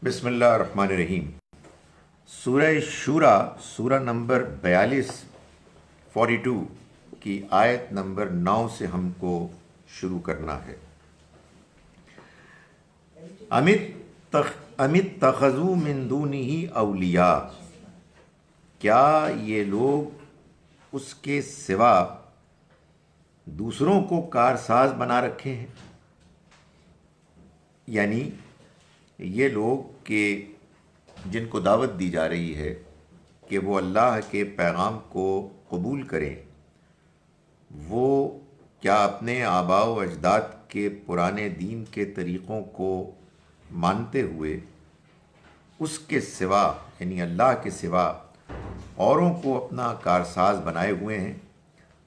بسم اللہ الرحمن الرحیم۔ سورہ شورا سورہ نمبر 42 کی آیت نمبر 9 سے ہم کو شروع کرنا ہے۔ امت تخذو من دونہ اولیاء، کیا یہ لوگ اس کے سوا دوسروں کو کارساز بنا رکھے ہیں؟ یعنی یہ لوگ کہ جن کو دعوت دی جا رہی ہے کہ وہ اللہ کے پیغام کو قبول کریں، وہ کیا اپنے آباء و اجداد کے پرانے دین کے طریقوں کو مانتے ہوئے اس کے سوا یعنی اللہ کے سوا اوروں کو اپنا کارساز بنائے ہوئے ہیں؟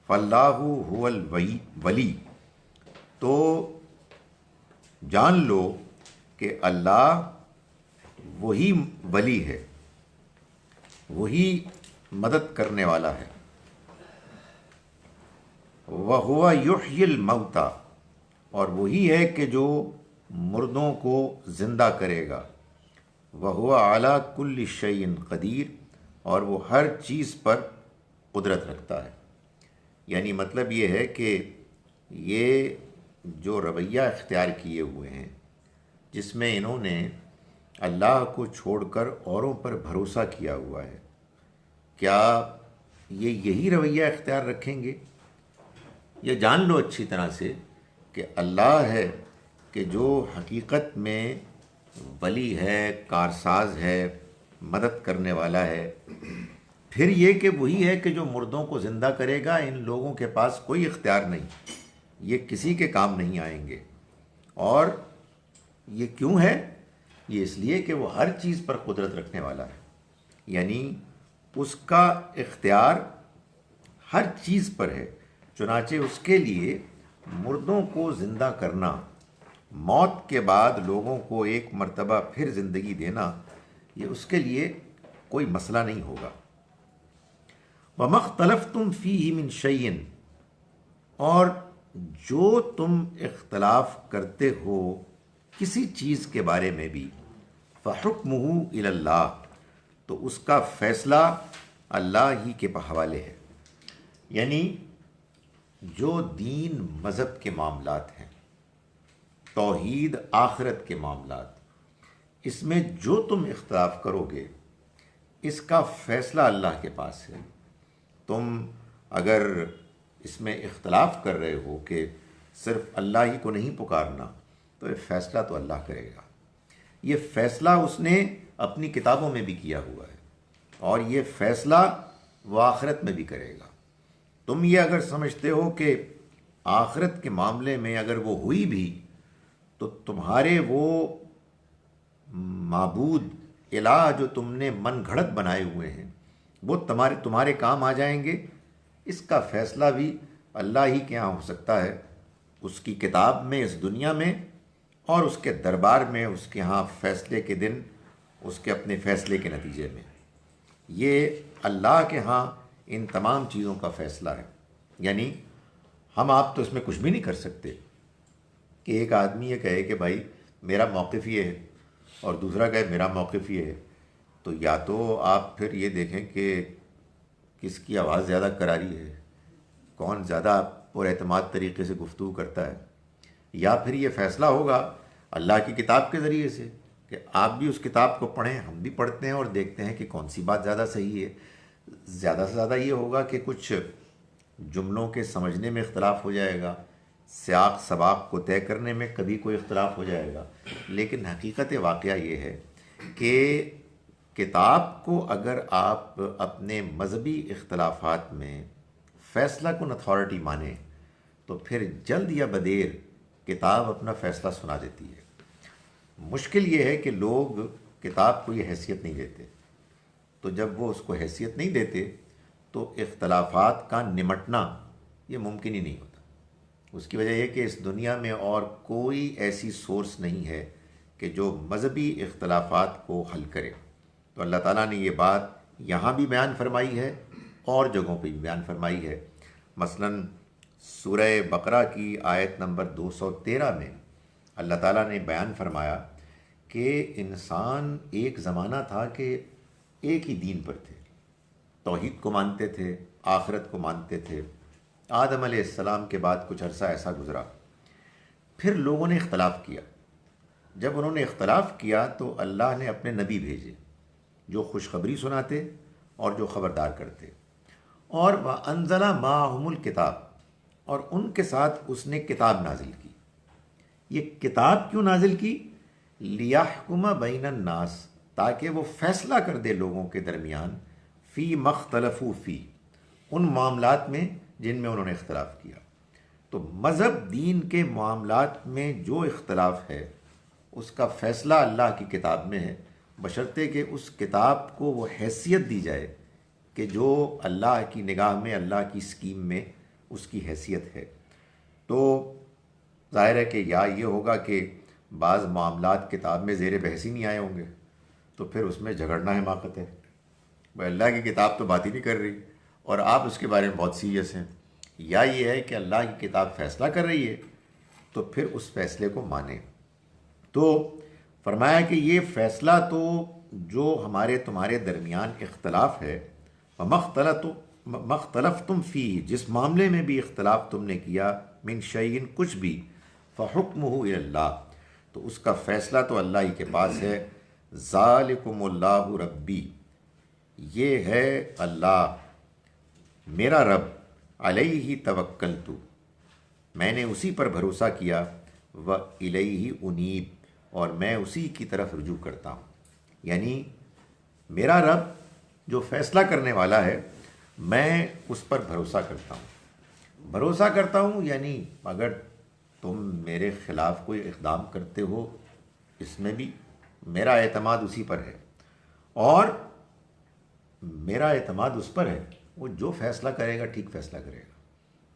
فاللہ هو الولی، تو جان لو کہ اللہ وہی ولی ہے، وہی مدد کرنے والا ہے۔ وَهُوَ يُحْيِي الْمَوْتَى، اور وہی ہے کہ جو مردوں کو زندہ کرے گا۔ وَهُوَ عَلَى كُلِّ شَيْءٍ قدیر، اور وہ ہر چیز پر قدرت رکھتا ہے۔ یعنی مطلب یہ ہے کہ یہ جو رویہ اختیار کیے ہوئے ہیں، جس میں انہوں نے اللہ کو چھوڑ کر اوروں پر بھروسہ کیا ہوا ہے، کیا یہ یہی رویہ اختیار رکھیں گے؟ یہ جان لو اچھی طرح سے کہ اللہ ہے کہ جو حقیقت میں ولی ہے، کارساز ہے، مدد کرنے والا ہے۔ پھر یہ کہ وہی ہے کہ جو مردوں کو زندہ کرے گا۔ ان لوگوں کے پاس کوئی اختیار نہیں، یہ کسی کے کام نہیں آئیں گے۔ اور یہ کیوں ہے؟ یہ اس لیے کہ وہ ہر چیز پر قدرت رکھنے والا ہے، یعنی اس کا اختیار ہر چیز پر ہے۔ چنانچہ اس کے لیے مردوں کو زندہ کرنا، موت کے بعد لوگوں کو ایک مرتبہ پھر زندگی دینا، یہ اس کے لیے کوئی مسئلہ نہیں ہوگا۔ وَمَا اخْتَلَفْتُمْ فِيهِ مِنْ شَيْءٍ، اور جو تم اختلاف کرتے ہو کسی چیز کے بارے میں بھی، فَحُكْمُهُ إِلَى اللَّهِ، تو اس کا فیصلہ اللہ ہی کے حوالے ہے۔ یعنی جو دین مذہب کے معاملات ہیں، توحید آخرت کے معاملات، اس میں جو تم اختلاف کرو گے اس کا فیصلہ اللہ کے پاس ہے۔ تم اگر اس میں اختلاف کر رہے ہو کہ صرف اللہ ہی کو نہیں پکارنا، تو یہ فیصلہ تو اللہ کرے گا۔ یہ فیصلہ اس نے اپنی کتابوں میں بھی کیا ہوا ہے، اور یہ فیصلہ وہ آخرت میں بھی کرے گا۔ تم یہ اگر سمجھتے ہو کہ آخرت کے معاملے میں اگر وہ ہوئی بھی تو تمہارے وہ معبود الہ جو تم نے من گھڑت بنائے ہوئے ہیں وہ تمہارے کام آ جائیں گے، اس کا فیصلہ بھی اللہ ہی کے ہاں ہو سکتا ہے، اس کی کتاب میں، اس دنیا میں، اور اس کے دربار میں، اس کے ہاں فیصلے کے دن، اس کے اپنے فیصلے کے نتیجے میں۔ یہ اللہ کے ہاں ان تمام چیزوں کا فیصلہ ہے۔ یعنی ہم آپ تو اس میں کچھ بھی نہیں کر سکتے کہ ایک آدمی یہ کہے کہ بھائی میرا موقف یہ ہے اور دوسرا کہے میرا موقف یہ ہے، تو یا تو آپ پھر یہ دیکھیں کہ کس کی آواز زیادہ کراری ہے، کون زیادہ پر اعتماد طریقے سے گفتگو کرتا ہے، یا پھر یہ فیصلہ ہوگا اللہ کی کتاب کے ذریعے سے کہ آپ بھی اس کتاب کو پڑھیں، ہم بھی پڑھتے ہیں اور دیکھتے ہیں کہ کون سی بات زیادہ صحیح ہے۔ زیادہ سے زیادہ یہ ہوگا کہ کچھ جملوں کے سمجھنے میں اختلاف ہو جائے گا، سیاق سباق کو طے کرنے میں کبھی کوئی اختلاف ہو جائے گا، لیکن حقیقت واقعہ یہ ہے کہ کتاب کو اگر آپ اپنے مذہبی اختلافات میں فیصلہ کن اتھارٹی مانیں تو پھر جلد یا بدیر کتاب اپنا فیصلہ سنا دیتی ہے۔ مشکل یہ ہے کہ لوگ کتاب کو یہ حیثیت نہیں دیتے، تو جب وہ اس کو حیثیت نہیں دیتے تو اختلافات کا نمٹنا یہ ممکن ہی نہیں ہوتا۔ اس کی وجہ یہ کہ اس دنیا میں اور کوئی ایسی سورس نہیں ہے کہ جو مذہبی اختلافات کو حل کرے۔ تو اللہ تعالیٰ نے یہ بات یہاں بھی بیان فرمائی ہے اور جگہوں پہ بھی بیان فرمائی ہے۔ مثلاً سورہ بقرہ کی آیت نمبر 213 میں اللہ تعالیٰ نے بیان فرمایا کہ انسان ایک زمانہ تھا کہ ایک ہی دین پر تھے، توحید کو مانتے تھے، آخرت کو مانتے تھے۔ آدم علیہ السلام کے بعد کچھ عرصہ ایسا گزرا، پھر لوگوں نے اختلاف کیا۔ جب انہوں نے اختلاف کیا تو اللہ نے اپنے نبی بھیجے جو خوشخبری سناتے اور جو خبردار کرتے، اور وَأَنزَلَ مَعَهُمُ الْكِتَابَ، اور ان کے ساتھ اس نے کتاب نازل کی۔ یہ کتاب کیوں نازل کی؟ لِيَحْكُمَ بَيْنَ النَّاسِ، تاکہ وہ فیصلہ کر دے لوگوں کے درمیان، فی مختلفو فی، ان معاملات میں جن میں انہوں نے اختلاف کیا۔ تو مذہب دین کے معاملات میں جو اختلاف ہے اس کا فیصلہ اللہ کی کتاب میں ہے، بشرطے کہ اس کتاب کو وہ حیثیت دی جائے کہ جو اللہ کی نگاہ میں، اللہ کی اسکیم میں اس کی حیثیت ہے۔ تو ظاہر ہے کہ یا یہ ہوگا کہ بعض معاملات کتاب میں زیر بحث ہی نہیں آئے ہوں گے، تو پھر اس میں جھگڑنا حماقت ہے۔ بھائی اللہ کی کتاب تو بات ہی نہیں کر رہی اور آپ اس کے بارے میں بہت سیریس ہیں، یا یہ ہے کہ اللہ کی کتاب فیصلہ کر رہی ہے تو پھر اس فیصلے کو مانیں۔ تو فرمایا کہ یہ فیصلہ تو جو ہمارے تمہارے درمیان اختلاف ہے، مختلفتم فی، جس معاملے میں بھی اختلاف تم نے کیا، من شیئن، کچھ بھی، فحکمہ الی اللہ، تو اس کا فیصلہ تو اللہ ہی کے پاس ہے۔ ذالکم اللہ ربی، یہ ہے اللہ میرا رب، علیہ توکلت، میں نے اسی پر بھروسہ کیا، و الیہ انیب، اور میں اسی کی طرف رجوع کرتا ہوں۔ یعنی میرا رب جو فیصلہ کرنے والا ہے میں اس پر بھروسہ کرتا ہوں۔ بھروسہ کرتا ہوں یعنی اگر تم میرے خلاف کوئی اقدام کرتے ہو، اس میں بھی میرا اعتماد اسی پر ہے، اور میرا اعتماد اس پر ہے وہ جو فیصلہ کرے گا ٹھیک فیصلہ کرے گا۔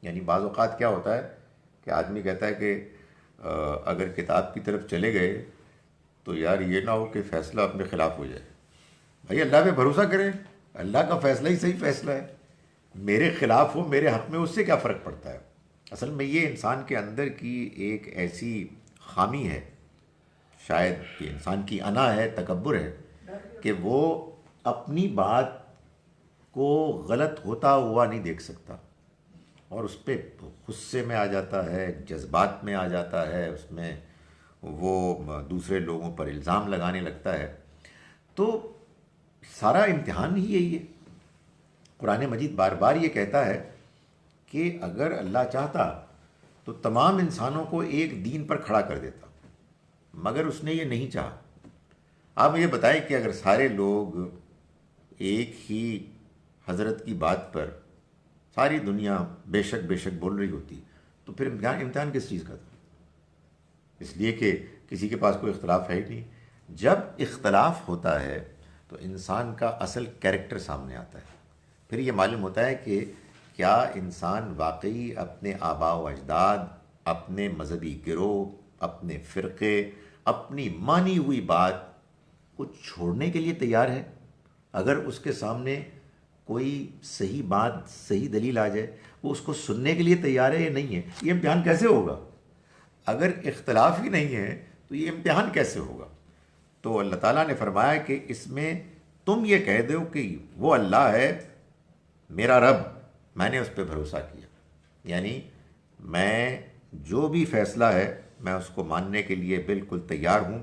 یعنی بعض اوقات کیا ہوتا ہے کہ آدمی کہتا ہے کہ اگر کتاب کی طرف چلے گئے تو یار یہ نہ ہو کہ فیصلہ اپنے خلاف ہو جائے۔ بھائی اللہ پہ بھروسہ کریں، اللہ کا فیصلہ ہی صحیح فیصلہ ہے، میرے خلاف ہو میرے حق میں اس سے کیا فرق پڑتا ہے؟ اصل میں یہ انسان کے اندر کی ایک ایسی خامی ہے، شاید یہ انسان کی انا ہے، تکبر ہے، کہ وہ اپنی بات کو غلط ہوتا ہوا نہیں دیکھ سکتا، اور اس پہ غصے میں آ جاتا ہے، جذبات میں آ جاتا ہے، اس میں وہ دوسرے لوگوں پر الزام لگانے لگتا ہے۔ تو سارا امتحان ہی یہی ہے۔ قرآن مجید بار بار یہ کہتا ہے کہ اگر اللہ چاہتا تو تمام انسانوں کو ایک دین پر کھڑا کر دیتا، مگر اس نے یہ نہیں چاہا۔ آپ یہ بتائیں کہ اگر سارے لوگ ایک ہی حضرت کی بات پر ساری دنیا بے شک بول رہی ہوتی تو پھر امتحان کس چیز کا تھا؟ اس لیے کہ کسی کے پاس کوئی اختلاف ہے ہی نہیں۔ جب اختلاف ہوتا ہے تو انسان کا اصل کیریکٹر سامنے آتا ہے، پھر یہ معلوم ہوتا ہے کہ کیا انسان واقعی اپنے آباء و اجداد، اپنے مذہبی گروہ، اپنے فرقے، اپنی مانی ہوئی بات کو چھوڑنے کے لیے تیار ہے؟ اگر اس کے سامنے کوئی صحیح بات، صحیح دلیل آ جائے، وہ اس کو سننے کے لیے تیار ہے یا نہیں ہے؟ یہ امتحان کیسے ہوگا؟ اگر اختلاف ہی نہیں ہے تو یہ امتحان کیسے ہوگا؟ تو اللہ تعالیٰ نے فرمایا کہ اس میں تم یہ کہہ دو کہ وہ اللہ ہے میرا رب، میں نے اس پہ بھروسہ کیا، یعنی میں جو بھی فیصلہ ہے میں اس کو ماننے کے لیے بالکل تیار ہوں،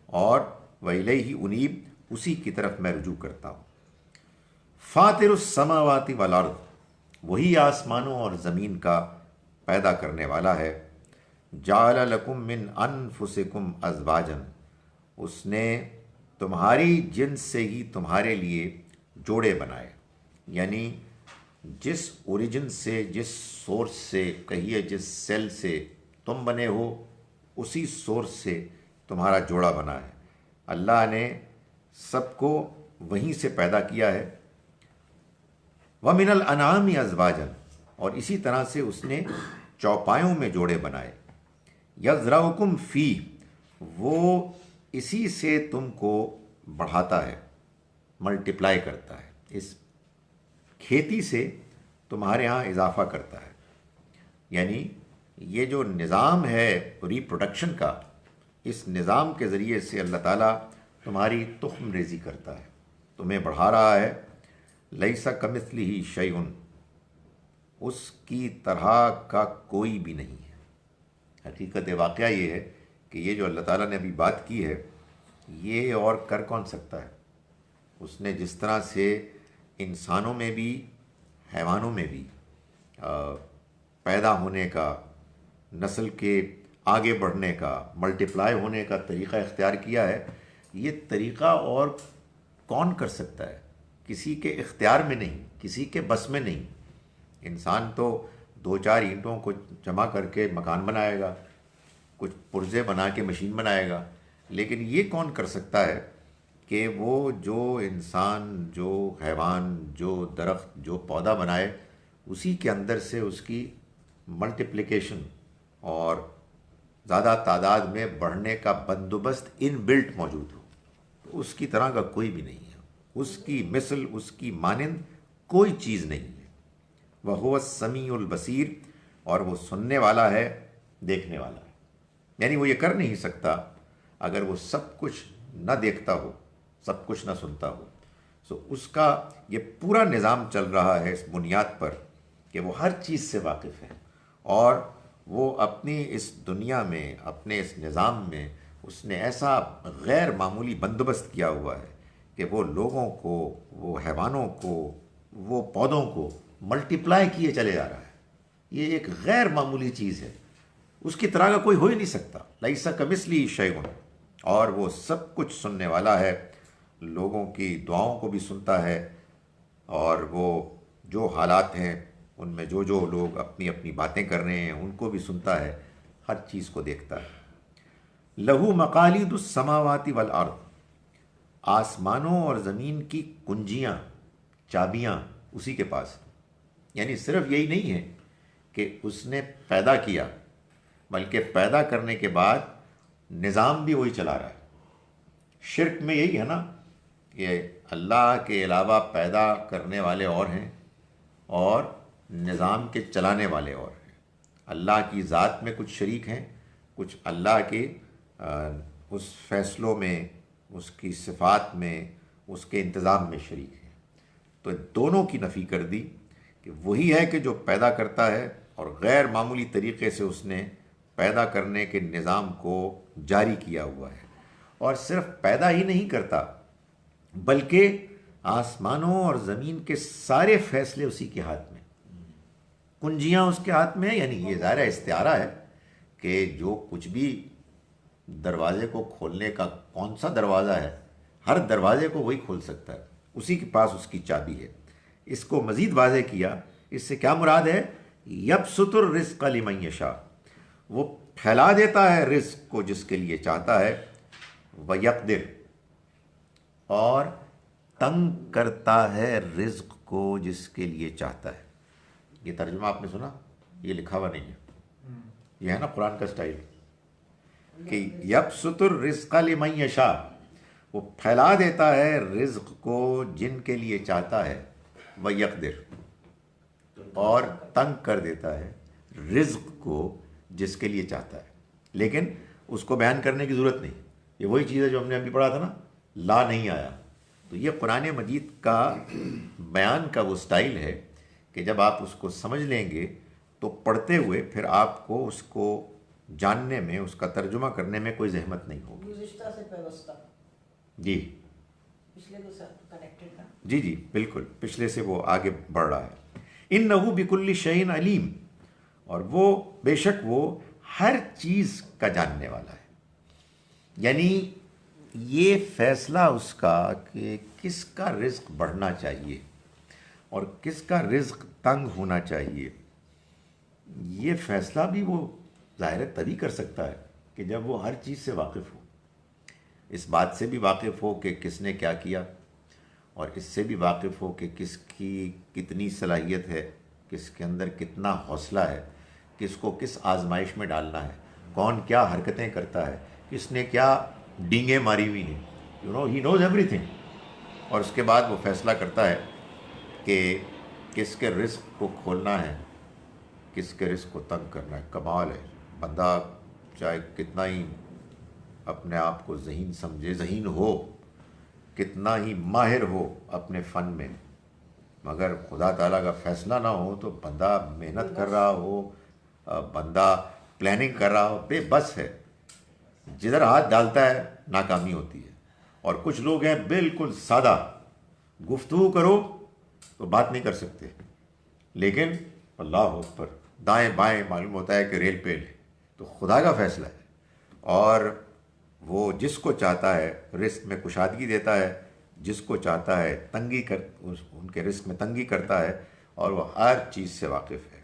اور وَإِلَيْهِ أُنِيبُ، اسی کی طرف میں رجوع کرتا ہوں۔ فاطر السماوات والارض، وہی آسمانوں اور زمین کا پیدا کرنے والا ہے۔ جعل لکم من انفسکم ازواجا، اس نے تمہاری جنس سے ہی تمہارے لیے جوڑے بنائے، یعنی جس اوریجن سے، جس سورس سے، کہیے جس سیل سے تم بنے ہو، اسی سورس سے تمہارا جوڑا بنا ہے۔ اللہ نے سب کو وہیں سے پیدا کیا ہے۔ وَمِنَ الْأَنْعَامِ أَزْوَاجًا، اور اسی طرح سے اس نے چوپایوں میں جوڑے بنائے۔ یَزْرَعُكُمْ فِیہ، وہ اسی سے تم کو بڑھاتا ہے، ملٹیپلائی کرتا ہے، اس کھیتی سے تمہارے ہاں اضافہ کرتا ہے۔ یعنی یہ جو نظام ہے ری پروڈکشن کا، اس نظام کے ذریعے سے اللہ تعالیٰ تمہاری تخم ریزی کرتا ہے، تمہیں بڑھا رہا ہے۔ لیس کمثلہ شیء، اس کی طرح کا کوئی بھی نہیں ہے۔ حقیقت واقعہ یہ ہے کہ یہ جو اللہ تعالیٰ نے ابھی بات کی ہے، یہ اور کر کون سکتا ہے؟ اس نے جس طرح سے انسانوں میں بھی حیوانوں میں بھی پیدا ہونے کا، نسل کے آگے بڑھنے کا، ملٹیپلائی ہونے کا طریقہ اختیار کیا ہے، یہ طریقہ اور کون کر سکتا ہے؟ کسی کے اختیار میں نہیں، کسی کے بس میں نہیں۔ انسان تو دو چار اینٹوں کو جمع کر کے مکان بنائے گا، کچھ پرزے بنا کے مشین بنائے گا، لیکن یہ کون کر سکتا ہے کہ وہ جو انسان، جو حیوان، جو درخت، جو پودا بنائے، اسی کے اندر سے اس کی ملٹیپلیکیشن اور زیادہ تعداد میں بڑھنے کا بندوبست ان بلٹ موجود ہو؟ تو اس کی طرح کا کوئی بھی نہیں ہے، اس کی مثل، اس کی مانند کوئی چیز نہیں ہے۔ وَهُوَ السَّمِيعُ الْبَصِيرُ، اور وہ سننے والا ہے، دیکھنے والا ہے۔ یعنی وہ یہ کر نہیں سکتا اگر وہ سب کچھ نہ دیکھتا ہو، سب کچھ نہ سنتا ہو۔ سو اس کا یہ پورا نظام چل رہا ہے اس بنیاد پر کہ وہ ہر چیز سے واقف ہے، اور وہ اپنی اس دنیا میں، اپنے اس نظام میں اس نے ایسا غیر معمولی بندوبست کیا ہوا ہے کہ وہ لوگوں کو، وہ حیوانوں کو، وہ پودوں کو ملٹیپلائی کیے چلے جا رہا ہے۔ یہ ایک غیر معمولی چیز ہے، اس کی طرح کا کوئی ہو ہی نہیں سکتا۔ لیس کمثلہ شیء، اور وہ سب کچھ سننے والا ہے، لوگوں کی دعاؤں کو بھی سنتا ہے، اور وہ جو حالات ہیں ان میں جو جو لوگ اپنی اپنی باتیں کر رہے ہیں ان کو بھی سنتا ہے، ہر چیز کو دیکھتا ہے۔ لہو مقالید السماوات والارض، آسمانوں اور زمین کی کنجیاں، چابیاں اسی کے پاس ہیں۔ یعنی صرف یہی نہیں ہے کہ اس نے پیدا کیا، بلکہ پیدا کرنے کے بعد نظام بھی وہی چلا رہا ہے۔ شرک میں یہی ہے نا کہ اللہ کے علاوہ پیدا کرنے والے اور ہیں اور نظام کے چلانے والے اور ہیں۔ اللہ کی ذات میں کچھ شریک ہیں، کچھ اللہ کے اس فیصلوں میں، اس کی صفات میں، اس کے انتظام میں شریک ہیں۔ تو دونوں کی نفی کر دی کہ وہی ہے کہ جو پیدا کرتا ہے، اور غیر معمولی طریقے سے اس نے پیدا کرنے کے نظام کو جاری کیا ہوا ہے۔ اور صرف پیدا ہی نہیں کرتا، بلکہ آسمانوں اور زمین کے سارے فیصلے اسی کے ہاتھ میں، کنجیاں اس کے ہاتھ میں ہیں۔ یعنی یہ ظاہر استعارہ ہے کہ جو کچھ بھی دروازے کو کھولنے کا کون سا دروازہ ہے، ہر دروازے کو وہی کھول سکتا ہے، اسی کے پاس اس کی چابی ہے۔ اس کو مزید واضح کیا، اس سے کیا مراد ہے؟ یبسط الرزق لمن یشاء، وہ پھیلا دیتا ہے رزق کو جس کے لیے چاہتا ہے، ویقدر، اور تنگ کرتا ہے رزق کو جس کے لیے چاہتا ہے۔ یہ ترجمہ آپ نے سنا؟ یہ لکھا ہوا نہیں ہے، یہ ہے نا قرآن کا سٹائل کہ یبسط الرزق لمن یشاء، وہ پھیلا دیتا ہے رزق کو جن کے لیے چاہتا ہے، ویقدر، اور تنگ کر دیتا ہے رزق کو جس کے لیے چاہتا ہے۔ لیکن اس کو بیان کرنے کی ضرورت نہیں، یہ وہی چیز ہے جو ہم نے ابھی پڑھا تھا نا، لا نہیں آیا۔ تو یہ قرآن مجید کا بیان کا وہ سٹائل ہے کہ جب آپ اس کو سمجھ لیں گے تو پڑھتے ہوئے پھر آپ کو اس کو جاننے میں، اس کا ترجمہ کرنے میں کوئی زحمت نہیں ہوگی۔ گزشتہ سے پیوستہ، جی پچھلے کو ساتھ کنیکٹڈ نا۔ جی جی بالکل، پچھلے سے وہ آگے بڑھ رہا ہے۔ انہ بکل شیء علیم، اور وہ بے شک وہ ہر چیز کا جاننے والا ہے۔ یعنی یہ فیصلہ اس کا کہ کس کا رزق بڑھنا چاہیے اور کس کا رزق تنگ ہونا چاہیے، یہ فیصلہ بھی وہ ظاہر تبھی کر سکتا ہے کہ جب وہ ہر چیز سے واقف ہو، اس بات سے بھی واقف ہو کہ کس نے کیا کیا، اور اس سے بھی واقف ہو کہ کس کی کتنی صلاحیت ہے، کس کے اندر کتنا حوصلہ ہے، کس کو کس آزمائش میں ڈالنا ہے، کون کیا حرکتیں کرتا ہے، کس نے کیا ڈینگیں ماری ہوئی ہیں، ہی نوز ایوری تھنگ۔ اور اس کے بعد وہ فیصلہ کرتا ہے کہ کس کے رزق کو کھولنا ہے، کس کے رزق کو تنگ کرنا ہے۔ کمال ہے، بندہ چاہے کتنا ہی اپنے آپ کو ذہین سمجھے، ذہین ہو، کتنا ہی ماہر ہو اپنے فن میں، مگر خدا تعالیٰ کا فیصلہ نہ ہو تو بندہ محنت کر رہا ہو، بندہ پلاننگ کر رہا ہو، بے بس ہے، جدھر ہاتھ ڈالتا ہے ناکامی ہوتی ہے۔ اور کچھ لوگ ہیں بالکل سادہ، گفتگو کرو تو بات نہیں کر سکتے، لیکن اللہ اکبر دائیں بائیں معلوم ہوتا ہے کہ ریل پیل ہے۔ تو خدا کا فیصلہ ہے، اور وہ جس کو چاہتا ہے رزق میں کشادگی دیتا ہے، جس کو چاہتا ہے تنگی ان کے رزق میں تنگی کرتا ہے، اور وہ ہر چیز سے واقف ہے۔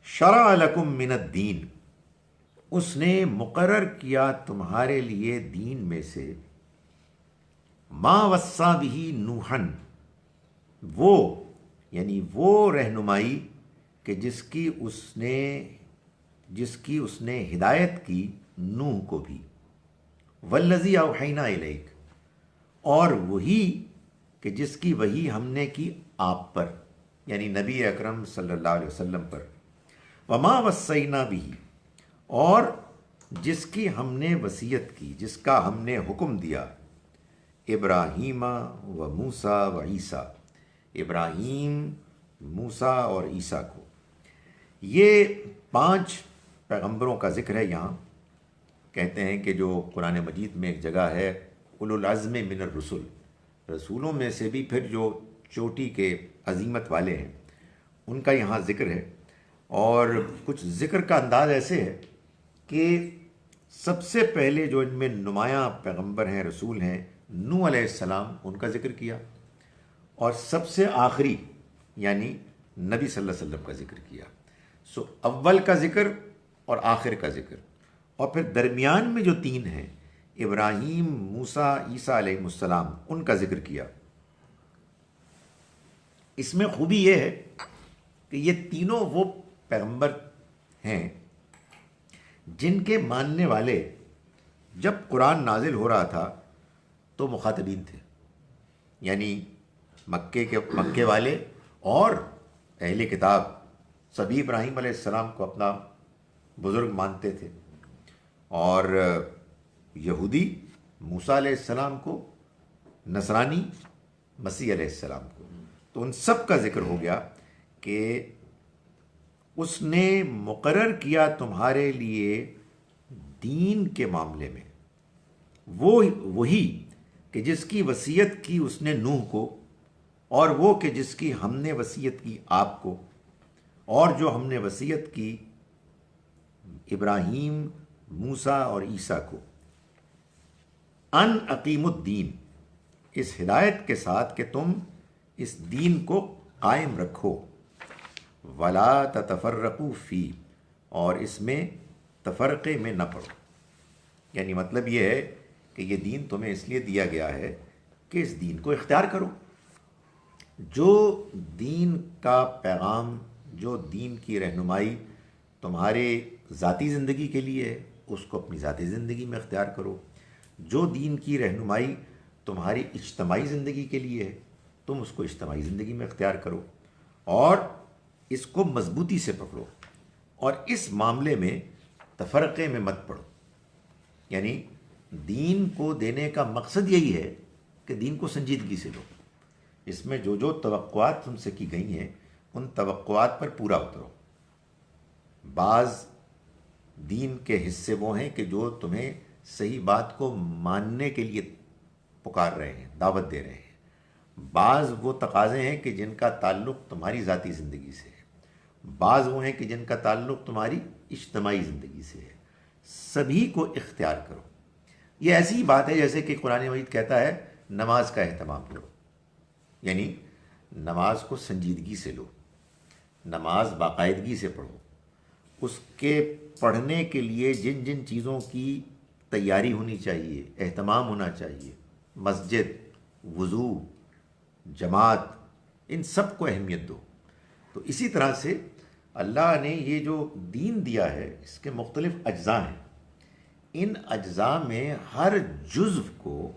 شرع لکم من الدین، اس نے مقرر کیا تمہارے لیے دین میں سے، ما وصا بہ نوحن، وہ یعنی وہ رہنمائی کہ جس کی اس نے ہدایت کی نوح کو بھی، والذی اوحینا الیک، اور وہی کہ جس کی وحی ہم نے کی آپ پر، یعنی نبی اکرم صلی اللہ علیہ وسلم پر، وما وصینا بہ، اور جس کی ہم نے وصیت کی، جس کا ہم نے حکم دیا، ابراہیم و موسیٰ و عیسیٰ، ابراہیم، موسیٰ اور عیسیٰ کو۔ یہ 5 پیغمبروں کا ذکر ہے یہاں۔ کہتے ہیں کہ جو قرآن مجید میں ایک جگہ ہے اولو العزم من الرسل، رسولوں میں سے بھی پھر جو چوٹی کے عظیمت والے ہیں ان کا یہاں ذکر ہے، اور کچھ ذکر کا انداز ایسے ہے کہ سب سے پہلے جو ان میں نمایاں پیغمبر ہیں، رسول ہیں، نوح علیہ السلام، ان کا ذکر کیا، اور سب سے آخری یعنی نبی صلی اللہ علیہ وسلم کا ذکر کیا۔ سو اول کا ذکر اور آخر کا ذکر، اور پھر درمیان میں جو 3 ہیں، ابراہیم، موسیٰ، عیسیٰ علیہ السلام، ان کا ذکر کیا۔ اس میں خوبی یہ ہے کہ یہ تینوں وہ پیغمبر ہیں جن کے ماننے والے جب قرآن نازل ہو رہا تھا تو مخاطبین تھے، یعنی مکے والے اور اہل کتاب سبھی ابراہیم علیہ السلام کو اپنا بزرگ مانتے تھے، اور یہودی موسیٰ علیہ السلام کو، نصرانی مسیح علیہ السلام کو۔ تو ان سب کا ذکر ہو گیا کہ اس نے مقرر کیا تمہارے لیے دین کے معاملے میں وہی کہ جس کی وصیت کی اس نے نوح کو، اور وہ کہ جس کی ہم نے وصیت کی آپ کو، اور جو ہم نے وصیت کی ابراہیم، موسیٰ اور عیسیٰ کو، ان اقیم الدین، اس ہدایت کے ساتھ کہ تم اس دین کو قائم رکھو، ولا تتفرقوا فی، اور اس میں تفرقے میں نہ پڑو۔ یعنی مطلب یہ ہے کہ یہ دین تمہیں اس لیے دیا گیا ہے کہ اس دین کو اختیار کرو۔ جو دین کا پیغام، جو دین کی رہنمائی تمہارے ذاتی زندگی کے لیے ہے اس کو اپنی ذاتی زندگی میں اختیار کرو، جو دین کی رہنمائی تمہاری اجتماعی زندگی کے لیے ہے تم اس کو اجتماعی زندگی میں اختیار کرو، اور اس کو مضبوطی سے پکڑو، اور اس معاملے میں تفرقے میں مت پڑو۔ یعنی دین کو دینے کا مقصد یہی ہے کہ دین کو سنجیدگی سے لو، اس میں جو توقعات تم سے کی گئی ہیں ان توقعات پر پورا اترو۔ بعض دین کے حصے وہ ہیں کہ جو تمہیں صحیح بات کو ماننے کے لیے پکار رہے ہیں، دعوت دے رہے ہیں، بعض وہ تقاضے ہیں کہ جن کا تعلق تمہاری ذاتی زندگی سے ہے، بعض وہ ہیں کہ جن کا تعلق تمہاری اجتماعی زندگی سے ہے۔ سبھی کو اختیار کرو۔ یہ ایسی بات ہے جیسے کہ قرآن مجید کہتا ہے نماز کا اہتمام کرو، یعنی نماز کو سنجیدگی سے لو، نماز باقاعدگی سے پڑھو، اس کے پڑھنے کے لیے جن جن چیزوں کی تیاری ہونی چاہیے، اہتمام ہونا چاہیے، مسجد، وضو، جماعت، ان سب کو اہمیت دو۔ تو اسی طرح سے اللہ نے یہ جو دین دیا ہے اس کے مختلف اجزاء ہیں، ان اجزاء میں ہر جزو کو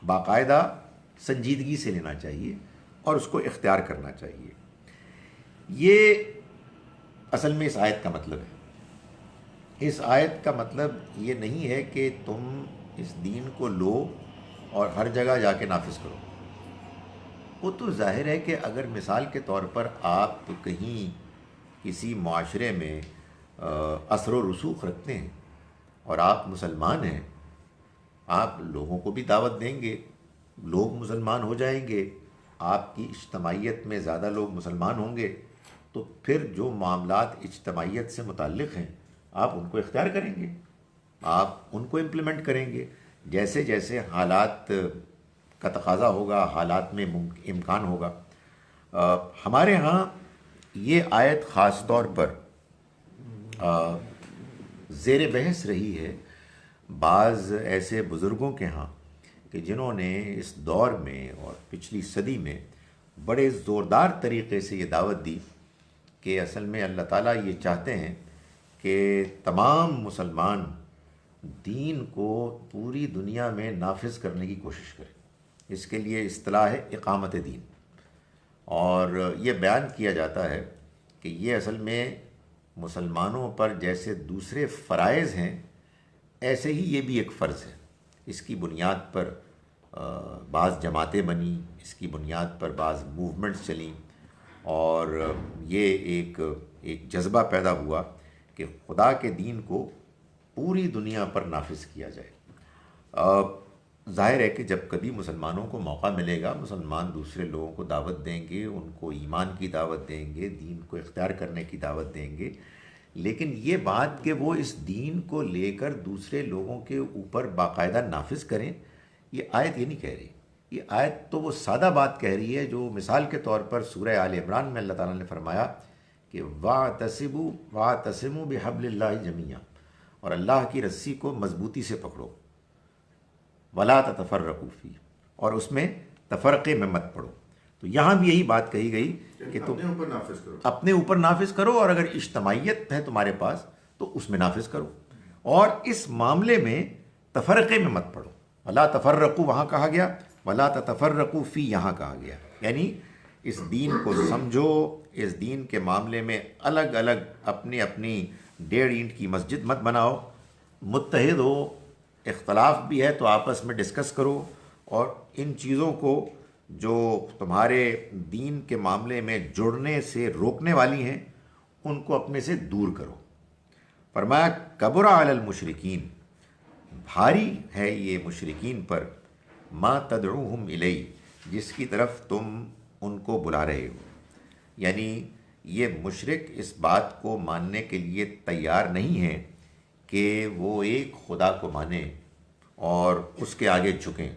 باقاعدہ سنجیدگی سے لینا چاہیے اور اس کو اختیار کرنا چاہیے۔ یہ اصل میں اس آیت کا مطلب ہے۔ اس آیت کا مطلب یہ نہیں ہے کہ تم اس دین کو لو اور ہر جگہ جا کے نافذ کرو. وہ تو ظاہر ہے کہ اگر مثال کے طور پر آپ کہیں کسی معاشرے میں اثر و رسوخ رکھتے ہیں اور آپ مسلمان ہیں، آپ لوگوں کو بھی دعوت دیں گے، لوگ مسلمان ہو جائیں گے، آپ کی اجتماعیت میں زیادہ لوگ مسلمان ہوں گے، تو پھر جو معاملات اجتماعیت سے متعلق ہیں آپ ان کو اختیار کریں گے، آپ ان کو امپلیمنٹ کریں گے جیسے جیسے حالات کا تقاضا ہوگا، حالات میں امکان ہوگا. ہمارے ہاں یہ آیت خاص طور پر زیر بحث رہی ہے بعض ایسے بزرگوں کے ہاں کہ جنہوں نے اس دور میں اور پچھلی صدی میں بڑے زوردار طریقے سے یہ دعوت دی کہ اصل میں اللہ تعالیٰ یہ چاہتے ہیں کہ تمام مسلمان دین کو پوری دنیا میں نافذ کرنے کی کوشش کریں. اس کے لیے اصطلاح ہے اقامت دین، اور یہ بیان کیا جاتا ہے کہ یہ اصل میں مسلمانوں پر جیسے دوسرے فرائض ہیں ایسے ہی یہ بھی ایک فرض ہے. اس کی بنیاد پر بعض جماعتیں بنیں، اس کی بنیاد پر بعض موومنٹس چلیں، اور یہ ایک جذبہ پیدا ہوا کہ خدا کے دین کو پوری دنیا پر نافذ کیا جائے. ظاہر ہے کہ جب کبھی مسلمانوں کو موقع ملے گا، مسلمان دوسرے لوگوں کو دعوت دیں گے، ان کو ایمان کی دعوت دیں گے، دین کو اختیار کرنے کی دعوت دیں گے، لیکن یہ بات کہ وہ اس دین کو لے کر دوسرے لوگوں کے اوپر باقاعدہ نافذ کریں، یہ آیت یہ نہیں کہہ رہی. یہ آیت تو وہ سادہ بات کہہ رہی ہے جو مثال کے طور پر سورہ آل عمران میں اللہ تعالیٰ نے فرمایا کہ وَاعْتَصِمُوا بِحَبْلِ اللَّهِ جَمِيعًا، اور اللہ کی رسی کو مضبوطی سے پکڑو، وَلَا تَتَفَرَّقُوا فِيهِ، اور اس میں تفرقے میں مت پڑو. تو یہاں بھی یہی بات کہی گئی کہ تم اپنے اوپر نافذ کرو، اور اگر اجتماعیت ہے تمہارے پاس تو اس میں نافذ کرو، اور اس معاملے میں تفرقے میں مت پڑو. وَلَا تَفَرَّقُوا وہاں کہا گیا، وَلَا تَتَفَرَّقُوا فِي یہاں کہا گیا، یعنی اس دین کو سمجھو، اس دین کے معاملے میں الگ الگ اپنی اپنی 1.5 اینٹ کی مسجد مت بناؤ، متحد ہو. اختلاف بھی ہے تو آپس میں ڈسکس کرو، اور ان چیزوں کو جو تمہارے دین کے معاملے میں جڑنے سے روکنے والی ہیں ان کو اپنے سے دور کرو. فرمایا کبر علی المشرکین، بھاری ہے یہ مشرکین پر، ما تدعوہم الی، جس کی طرف تم ان کو بلا رہے ہو. یعنی یہ مشرک اس بات کو ماننے کے لیے تیار نہیں ہیں کہ وہ ایک خدا کو مانیں اور اس کے آگے جھکیں.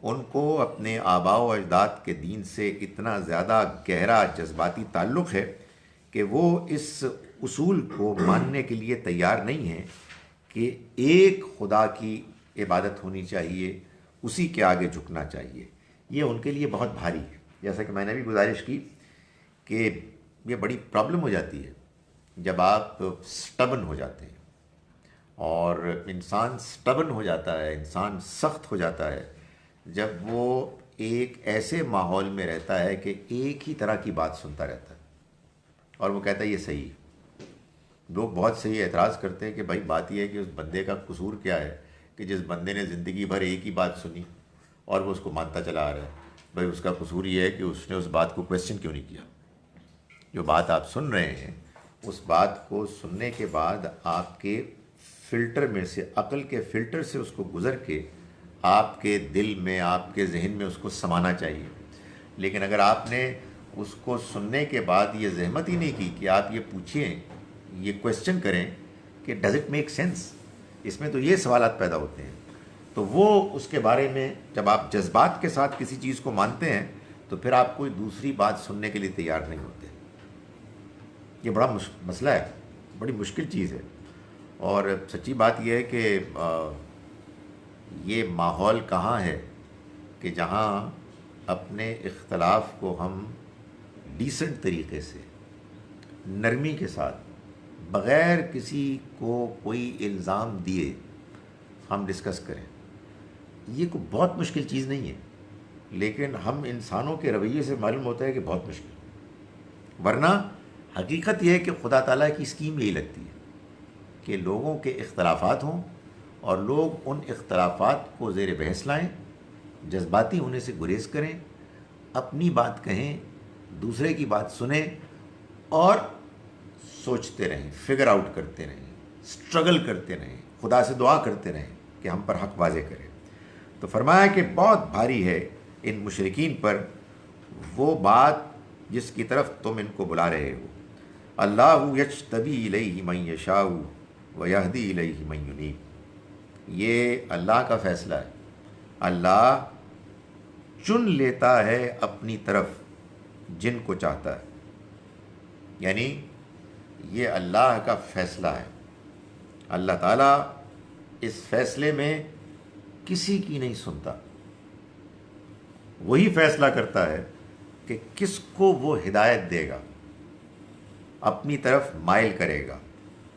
ان کو اپنے آباء و اجداد کے دین سے اتنا زیادہ گہرا جذباتی تعلق ہے کہ وہ اس اصول کو ماننے کے لیے تیار نہیں ہیں کہ ایک خدا کی عبادت ہونی چاہیے، اسی کے آگے جھکنا چاہیے. یہ ان کے لیے بہت بھاری ہے. جیسا کہ میں نے بھی گزارش کی کہ یہ بڑی پرابلم ہو جاتی ہے جب آپ سٹبن ہو جاتے ہیں، اور انسان سٹبن ہو جاتا ہے، انسان سخت ہو جاتا ہے جب وہ ایک ایسے ماحول میں رہتا ہے کہ ایک ہی طرح کی بات سنتا رہتا ہے اور وہ کہتا ہے یہ صحیح ہے. لوگ بہت صحیح اعتراض کرتے ہیں کہ بھائی بات یہ ہے کہ اس بندے کا قصور کیا ہے کہ جس بندے نے زندگی بھر ایک ہی بات سنی اور وہ اس کو مانتا چلا آ رہا ہے. بھائی اس کا قصور یہ ہے کہ اس نے اس بات کو کویسچن کیوں نہیں کیا. جو بات آپ سن رہے ہیں اس بات کو سننے کے بعد آپ کے فلٹر میں سے، عقل کے فلٹر سے اس کو گزر کے آپ کے دل میں، آپ کے ذہن میں اس کو سمانا چاہیے. لیکن اگر آپ نے اس کو سننے کے بعد یہ زحمت ہی نہیں کی کہ آپ یہ پوچھیں، یہ کویسچن کریں کہ ڈز اٹ میک سینس، اس میں تو یہ سوالات پیدا ہوتے ہیں، تو وہ اس کے بارے میں جب آپ جذبات کے ساتھ کسی چیز کو مانتے ہیں تو پھر آپ کوئی دوسری بات سننے کے لیے تیار نہیں ہوتے. یہ بڑا مسئلہ ہے، بڑی مشکل چیز ہے. اور سچی بات یہ ہے کہ یہ ماحول کہاں ہے کہ جہاں اپنے اختلاف کو ہم ڈیسنٹ طریقے سے، نرمی کے ساتھ، بغیر کسی کو کوئی الزام دیے ہم ڈسکس کریں. یہ کوئی بہت مشکل چیز نہیں ہے، لیکن ہم انسانوں کے رویے سے معلوم ہوتا ہے کہ بہت مشکل. ورنہ حقیقت یہ ہے کہ خدا تعالیٰ کی اسکیم یہی لگتی ہے کہ لوگوں کے اختلافات ہوں اور لوگ ان اختلافات کو زیر بحث لائیں، جذباتی ہونے سے گریز کریں، اپنی بات کہیں، دوسرے کی بات سنیں اور سوچتے رہیں، فگر آؤٹ کرتے رہیں، اسٹرگل کرتے رہیں، خدا سے دعا کرتے رہیں کہ ہم پر حق واضح کرے۔ تو فرمایا کہ بہت بھاری ہے ان مشرکین پر وہ بات جس کی طرف تم ان کو بلا رہے ہو۔ اللہ یجتبی الیہ من یشاء ویہدی الیہ من ینیب، یہ اللہ کا فیصلہ ہے۔ اللہ چن لیتا ہے اپنی طرف جن کو چاہتا ہے، یعنی یہ اللہ کا فیصلہ ہے۔ اللہ تعالیٰ اس فیصلے میں کسی کی نہیں سنتا، وہی فیصلہ کرتا ہے کہ کس کو وہ ہدایت دے گا، اپنی طرف مائل کرے گا،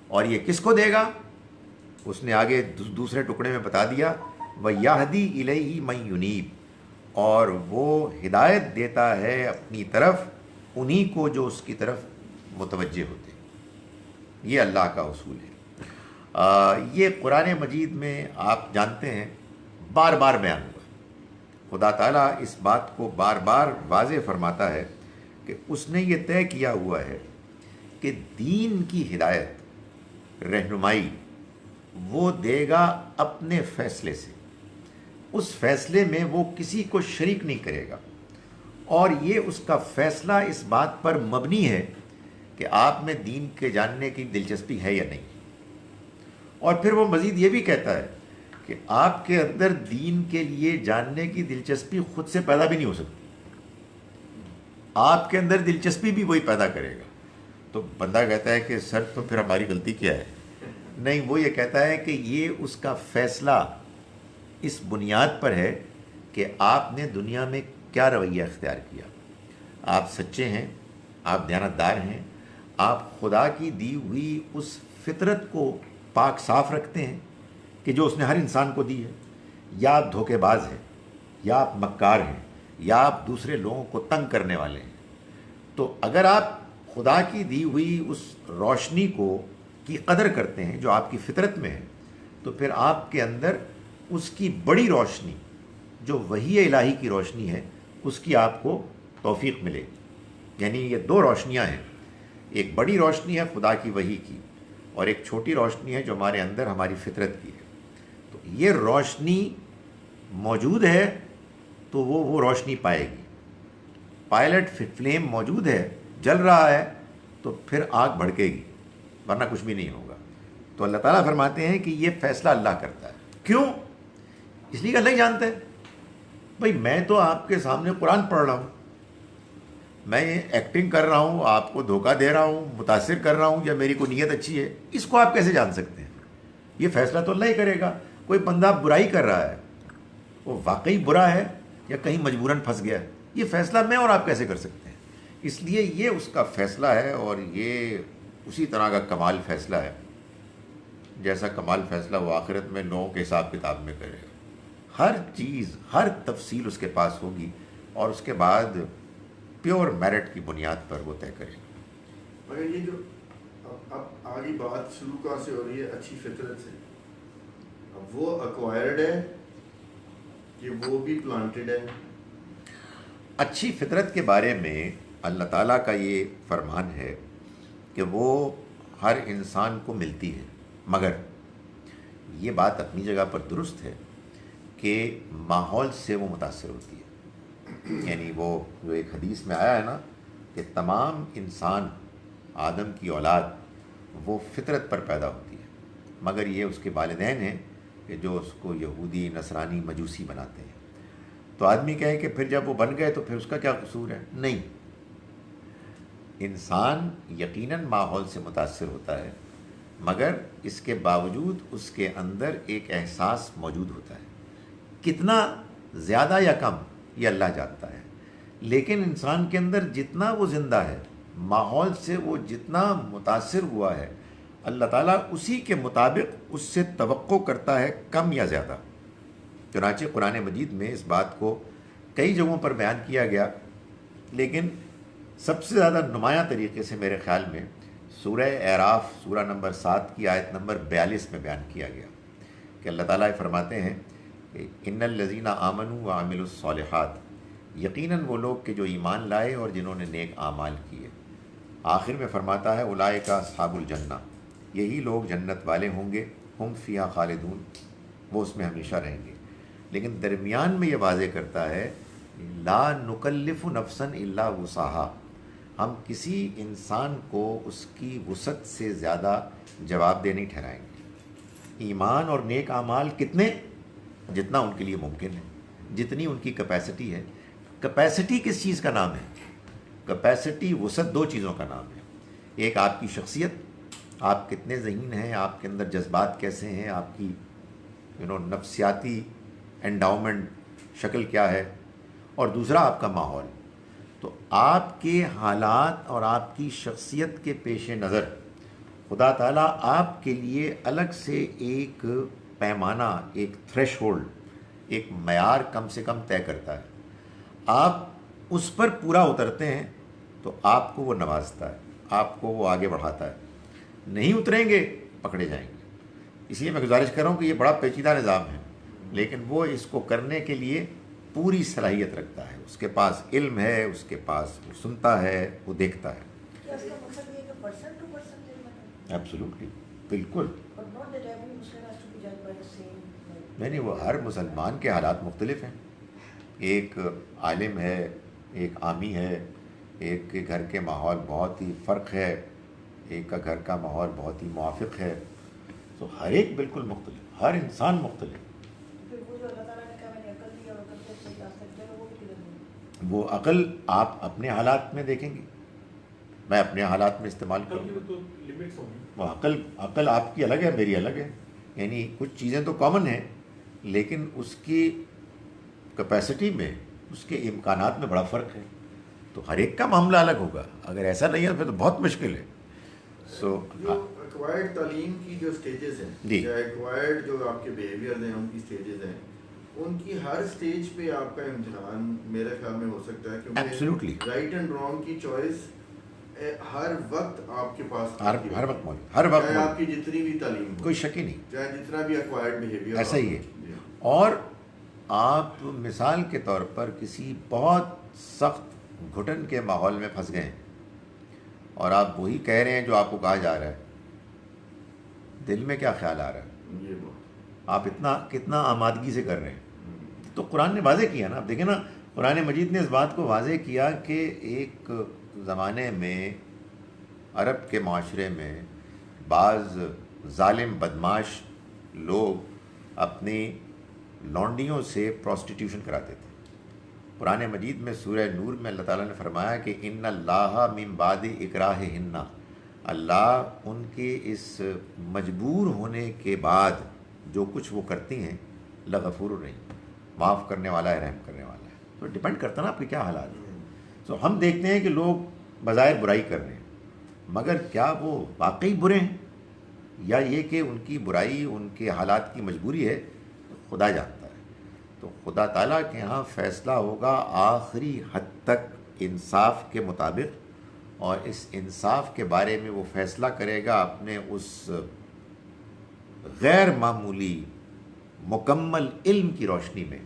اور یہ کس کو دے گا اس نے آگے دوسرے ٹکڑے میں بتا دیا، وَيَهْدِي إِلَيْهِ مَن يُنِيبُ، اور وہ ہدایت دیتا ہے اپنی طرف انہی کو جو اس کی طرف متوجہ ہوتے ہیں۔ یہ اللہ کا اصول ہے۔ یہ قرآن مجید میں آپ جانتے ہیں بار بار بیان ہوا ہے۔ خدا تعالیٰ اس بات کو بار بار واضح فرماتا ہے کہ اس نے یہ طے کیا ہوا ہے کہ دین کی ہدایت، رہنمائی وہ دے گا اپنے فیصلے سے، اس فیصلے میں وہ کسی کو شریک نہیں کرے گا، اور یہ اس کا فیصلہ اس بات پر مبنی ہے کہ آپ میں دین کے جاننے کی دلچسپی ہے یا نہیں۔ اور پھر وہ مزید یہ بھی کہتا ہے کہ آپ کے اندر دین کے لیے جاننے کی دلچسپی خود سے پیدا بھی نہیں ہو سکتی، آپ کے اندر دلچسپی بھی وہی پیدا کرے گا۔ تو بندہ کہتا ہے کہ سر تو پھر ہماری غلطی کیا ہے؟ نہیں، وہ یہ کہتا ہے کہ یہ اس کا فیصلہ اس بنیاد پر ہے کہ آپ نے دنیا میں کیا رویہ اختیار کیا۔ آپ سچے ہیں، آپ دیانتدار ہیں، آپ خدا کی دی ہوئی اس فطرت کو پاک صاف رکھتے ہیں کہ جو اس نے ہر انسان کو دی ہے، یا آپ دھوکے باز ہیں، یا آپ مکار ہیں، یا آپ دوسرے لوگوں کو تنگ کرنے والے ہیں۔ تو اگر آپ خدا کی دی ہوئی اس روشنی کو کی قدر کرتے ہیں جو آپ کی فطرت میں ہے، تو پھر آپ کے اندر اس کی بڑی روشنی جو وحی الہی کی روشنی ہے اس کی آپ کو توفیق ملے گی۔ یعنی یہ دو روشنیاں ہیں، ایک بڑی روشنی ہے خدا کی وحی کی، اور ایک چھوٹی روشنی ہے جو ہمارے اندر ہماری فطرت کی ہے۔ تو یہ روشنی موجود ہے تو وہ روشنی پائے گی۔ پائلٹ فلیم موجود ہے، جل رہا ہے، تو پھر آگ بھڑکے گی، ورنہ کچھ بھی نہیں ہوگا۔ تو اللہ تعالیٰ فرماتے ہیں کہ یہ فیصلہ اللہ کرتا ہے۔ کیوں؟ اس لیے کہ اللہ ہی جانتا ہے۔ بھائی میں تو آپ کے سامنے قرآن پڑھ رہا ہوں، میں ایکٹنگ کر رہا ہوں، آپ کو دھوکہ دے رہا ہوں، متاثر کر رہا ہوں، یا میری کوئی نیت اچھی ہے، اس کو آپ کیسے جان سکتے ہیں؟ یہ فیصلہ تو اللہ ہی کرے گا۔ کوئی بندہ برائی کر رہا ہے، وہ واقعی برا ہے یا کہیں مجبوراً پھنس گیا ہے، یہ فیصلہ میں اور آپ کیسے کر سکتے ہیں؟ اس لیے یہ اس کا فیصلہ ہے، اور یہ اسی طرح کا کمال فیصلہ ہے جیسا کمال فیصلہ وہ آخرت میں لوگوں کے حساب کتاب میں کرے گا۔ ہر چیز، ہر تفصیل اس کے پاس ہوگی، اور اس کے بعد پیور میرٹ کی بنیاد پر وہ طے کرے گا۔ مگر یہ جو اب آگے بات شروع کہاں سے ہو رہی ہے؟ اچھی فطرت سے۔ اب وہ ایکوائرڈ ہے کہ وہ بھی پلانٹڈ ہے؟ اچھی فطرت کے بارے میں اللہ تعالیٰ کا یہ فرمان ہے کہ وہ ہر انسان کو ملتی ہے، مگر یہ بات اپنی جگہ پر درست ہے کہ ماحول سے وہ متاثر ہوتی ہے۔ یعنی وہ جو ایک حدیث میں آیا ہے نا کہ تمام انسان آدم کی اولاد وہ فطرت پر پیدا ہوتی ہے، مگر یہ اس کے والدین ہیں کہ جو اس کو یہودی، نصرانی، مجوسی بناتے ہیں۔ تو آدمی کہے کہ پھر جب وہ بن گئے تو پھر اس کا کیا قصور ہے؟ نہیں، انسان یقیناً ماحول سے متاثر ہوتا ہے، مگر اس کے باوجود اس کے اندر ایک احساس موجود ہوتا ہے، کتنا زیادہ یا کم یہ اللہ جانتا ہے۔ لیکن انسان کے اندر جتنا وہ زندہ ہے، ماحول سے وہ جتنا متاثر ہوا ہے، اللہ تعالیٰ اسی کے مطابق اس سے توقع کرتا ہے، کم یا زیادہ۔ چنانچہ قرآن مجید میں اس بات کو کئی جگہوں پر بیان کیا گیا، لیکن سب سے زیادہ نمایاں طریقے سے میرے خیال میں سورہ اعراف سورہ نمبر 7 کی آیت نمبر 42 میں بیان کیا گیا کہ اللہ تعالیٰ فرماتے ہیں کہ ان الذین آمنوا وعملوا الصالحات، یقیناً وہ لوگ کہ جو ایمان لائے اور جنہوں نے نیک اعمال کیے. آخر میں فرماتا ہے اولئک اصحاب الجنہ، یہی لوگ جنت والے ہوں گے، ہم فیہا خالدون، وہ اس میں ہمیشہ رہیں گے. لیکن درمیان میں یہ واضح کرتا ہے لا نکلف نفسا الا وسعہا، ہم کسی انسان کو اس کی وسعت سے زیادہ جواب دہ نہیں ٹھہرائیں گے. ایمان اور نیک اعمال کتنے؟ جتنا ان کے لیے ممکن ہے، جتنی ان کی کیپیسٹی ہے. کیپیسٹی کس چیز کا نام ہے؟ کیپیسٹی وسعت دو چیزوں کا نام ہے. ایک آپ کی شخصیت، آپ کتنے ذہین ہیں، آپ کے اندر جذبات کیسے ہیں، آپ کی نفسیاتی انڈاؤمنٹ شکل کیا ہے، اور دوسرا آپ کا ماحول. تو آپ کے حالات اور آپ کی شخصیت کے پیش نظر خدا تعالیٰ آپ کے لیے الگ سے ایک پیمانہ، ایک تھریش ہولڈ، ایک معیار کم سے کم طے کرتا ہے. آپ اس پر پورا اترتے ہیں تو آپ کو وہ نوازتا ہے، آپ کو وہ آگے بڑھاتا ہے. نہیں اتریں گے پکڑے جائیں گے. اس لیے میں گزارش کر رہا ہوں کہ یہ بڑا پیچیدہ نظام ہے، لیکن وہ اس کو کرنے کے لیے پوری صلاحیت رکھتا ہے. اس کے پاس علم ہے، اس کے پاس وہ سنتا ہے، وہ دیکھتا ہے. کیا اس کا مطلب یہ ہے کہ پرسن ٹو پرسن ایبسولوٹلی، بالکل. نہیں، وہ ہر مسلمان کے حالات مختلف ہیں. ایک عالم ہے، ایک عامی ہے، ایک کے گھر کے ماحول بہت ہی فرق ہے، ایک کا گھر کا ماحول بہت ہی موافق ہے. تو ہر ایک بالکل مختلف، ہر انسان مختلف. وہ عقل آپ اپنے حالات میں دیکھیں گے، میں اپنے حالات میں استعمال کروں گا. وہ عقل آپ کی الگ ہے، میری الگ ہے. یعنی کچھ چیزیں تو کامن ہیں، لیکن اس کی کیپیسٹی میں، اس کے امکانات میں بڑا فرق ہے. تو ہر ایک کا معاملہ الگ ہوگا. اگر ایسا نہیں ہے پھر تو بہت مشکل ہے. ایکوائرڈ تعلیم کی جو سٹیجز ہیں، یا ایکوائرڈ جو آپ کے بیہیویئر ہیں ان کی سٹیجز ہیں، ان کی ہر سٹیج پہ آپ کا امتحان میرے خیال میں ہو سکتا ہے، کیونکہ رائٹ اینڈ رانگ کی چوائس ہر وقت آپ کے پاس، ہر وقت موجود، ہر وقت آپ کی جتنی بھی تعلیم، کوئی شک ہی نہیں، چاہے جتنا بھی ایکوائرڈ بیہیویئر ایسا ہی ہے. اور آپ مثال کے طور پر کسی بہت سخت گھٹن کے ماحول میں پھنس گئے ہیں اور آپ وہی کہہ رہے ہیں جو آپ کو کہا جا رہا ہے، دل میں کیا خیال آ رہا ہے؟ آپ کتنا آمادگی سے کر رہے ہیں. تو قرآن نے واضح کیا نا. آپ دیکھیں نا، قرآن مجید نے اس بات کو واضح کیا کہ ایک زمانے میں عرب کے معاشرے میں بعض ظالم بدماش لوگ اپنی لونڈیوں سے پروسٹیٹیوشن کراتے تھے. قرآن مجید میں سورہ نور میں اللہ تعالیٰ نے فرمایا کہ ان اللہ من بعد اکراہہن، اللہ ان کے اس مجبور ہونے کے بعد جو کچھ وہ کرتی ہیں لغفور الرحیم، معاف کرنے والا ہے، رحم کرنے والا ہے. تو ڈپینڈ کرتا نا آپ کے کیا حالات ہیں. تو ہم دیکھتے ہیں کہ لوگ بظاہر برائی کر رہے ہیں، مگر کیا وہ واقعی برے ہیں، یا یہ کہ ان کی برائی ان کے حالات کی مجبوری ہے؟ خدا جانتا ہے. تو خدا تعالیٰ کے ہاں فیصلہ ہوگا آخری حد تک انصاف کے مطابق، اور اس انصاف کے بارے میں وہ فیصلہ کرے گا اپنے اس غیر معمولی مکمل علم کی روشنی میں